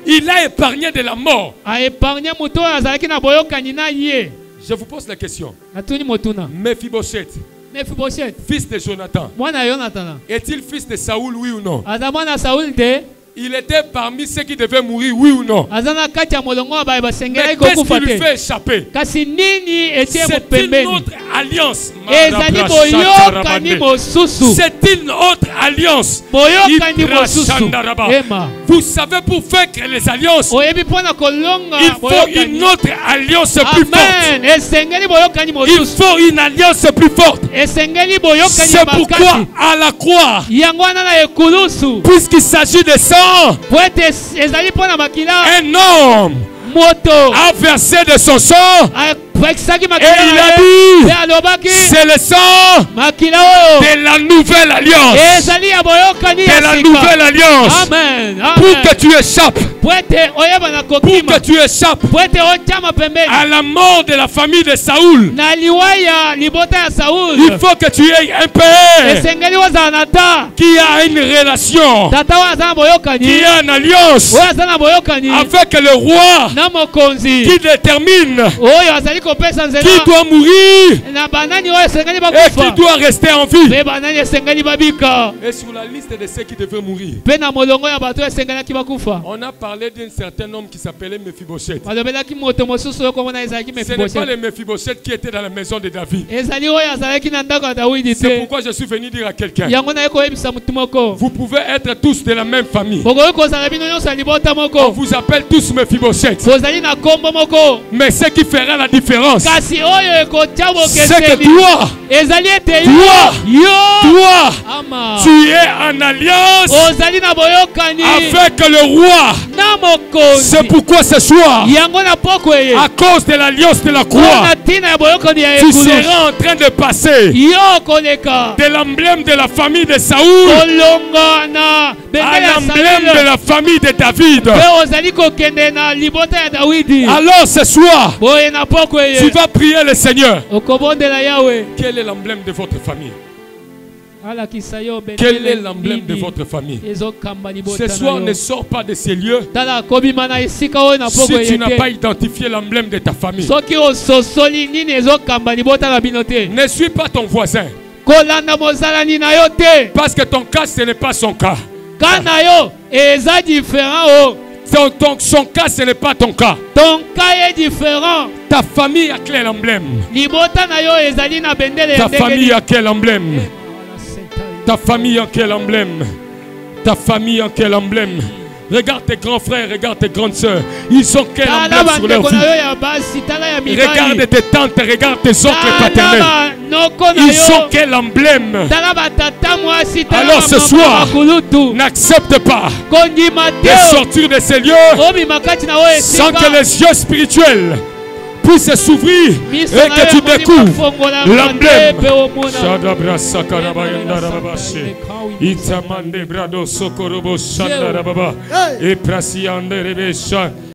il a épargné de la mort. aepargne moto oyo azalaki na boyokani na ye. Je vous pose la question. Natuni motuna Mephibosheth, Mephibosheth fils de Jonathan, mwana ya Yonatana est-il fils de Saoul, oui ou non? aza mwana Sauli te. Il était parmi ceux qui devaient mourir, oui ou non? aza na kati ya molongo wa baye Mais basengelaki qu'est-ce kokufa qui lui te. fait échapper? Kasi nini etie C'est une mopembeni autre alliance. ezali boyokani mosusu. C'est une autre alliance. Boyokani mosusu Ibrashandaraba. ema Vous savez, pour vaincre les alliances, oyebi mpona kolonga il faut boyokani. une autre alliance plus forte. Amen. Esengeli boyokani Il mosusu. faut une alliance plus forte. Esengeli boyokani C'est pourquoi makasi. à la croix, Yango wana na ekulusu. puisqu'il s'agit de sang, Po ete ezali mpona makila un homme moto a versé de son sang apekisaki et makila il na a ye. dit, Pe alobaki c'est le sang makila oyo de la nouvelle alliance. ezali ya boyokani De ya la sika. nouvelle alliance. Amen. Pour Amen. que tu échappes, Po ete oyeba na pour kokima. que tu échappes Po ete otyama pembeni à la mort de la famille de Saoul, na liwa ya libota ya Sauli. il faut que tu aies un père Esengeli ozala na ta qui a une relation, tata oyo aza na boyokani qui a une alliance oyo aza na boyokani avec le roi na mokonzi qui détermine oyo azali kopesa nzela qui doit mourir na banani oyo esengeli et bakufa qui doit rester en vie. mpe banani esengeli babika Et sur la liste de ceux qui devaient mourir, mpe na molongo ya bato oyo esengelaki bakufa on a parlé d'un certain homme qui s'appelait Mephibosheth. balobelaki moto mosusu oyo komona ezalaki Ce n'est pas Mephibosheth le Mephibosheth qui était dans la maison de David. ezali oyo azalaki na ndako ya Dawidi C'est te pourquoi je suis venu dire à quelqu'un, yango naye koyebisa motu moko vous pouvez être tous de la même famille. bokoki kozala bino nyonso ya libota On moko vous appelle tous Mephibosheth. bozali na kombo moko Mais ce qui fera la différence, kasi oyo ekotya c'est que bokeseni toi, ezali ete toi, ama tu es en alliance ozali na boyokani avec le roi. na mokonzi C'est pourquoi ce soir, yango na poko eye à cause de l'alliance de la croix, mpona ntina ya boyokani ya tu ekulu seras en train de passer yo koleka de l'emblème de la famille de Saoul kolonga na à bendele ya l'emblème de Saül la famille de David. mpe ozali kokende na libota ya Dawidi Alors ce soir, boye na poko tu eye vas prier le Seigneur. okobondela yawe Quel est l'emblème de votre famille? alakisa yo Quel est bendele l'emblème de nini votre famille? ezokamba Ce libota soir, na ne yo sors pas de ces lieux tala kobima na esika oyo na poko si tu eye n'as pas te identifié l'emblème de ta famille. soki ososoli nini ezokamba libota na bino te Ne suis pas ton voisin. kolanda mozalani na yo te Parce que ton cas, ce n'est pas son cas. ka na yo eza différent o Son cas, ce n'est pas ton cas. ton cas est différent Ta famille a quel emblème? libota na yo ezali na bendele Ta ya ndenge famille nini? a quel emblème? Ta famille a quel emblème? Ta famille a quel emblème? Regarde tes grands frères, regarde tes grandes sœurs. Ils ont quel tala emblème sur leur bandeko na vie? yo ya basi tala ya Regarde mibali tes tantes, regarde tes oncles tala paternels. banoko na Ils ont yo quel emblème? tala batata mwasi tala Alors ce bamama soir, bakulutu n'accepte pas kondima de te sortir de ces lieux obima kati na oyo sans que esika les yeux spirituels puissent s'ouvrir miso et na que yo tu emoni découvres bafongola l'emblème. mpe omona Shadabra sakarabayanda rababashe. Itamande brado sokorobo shandarababa. E prasiande rebesha.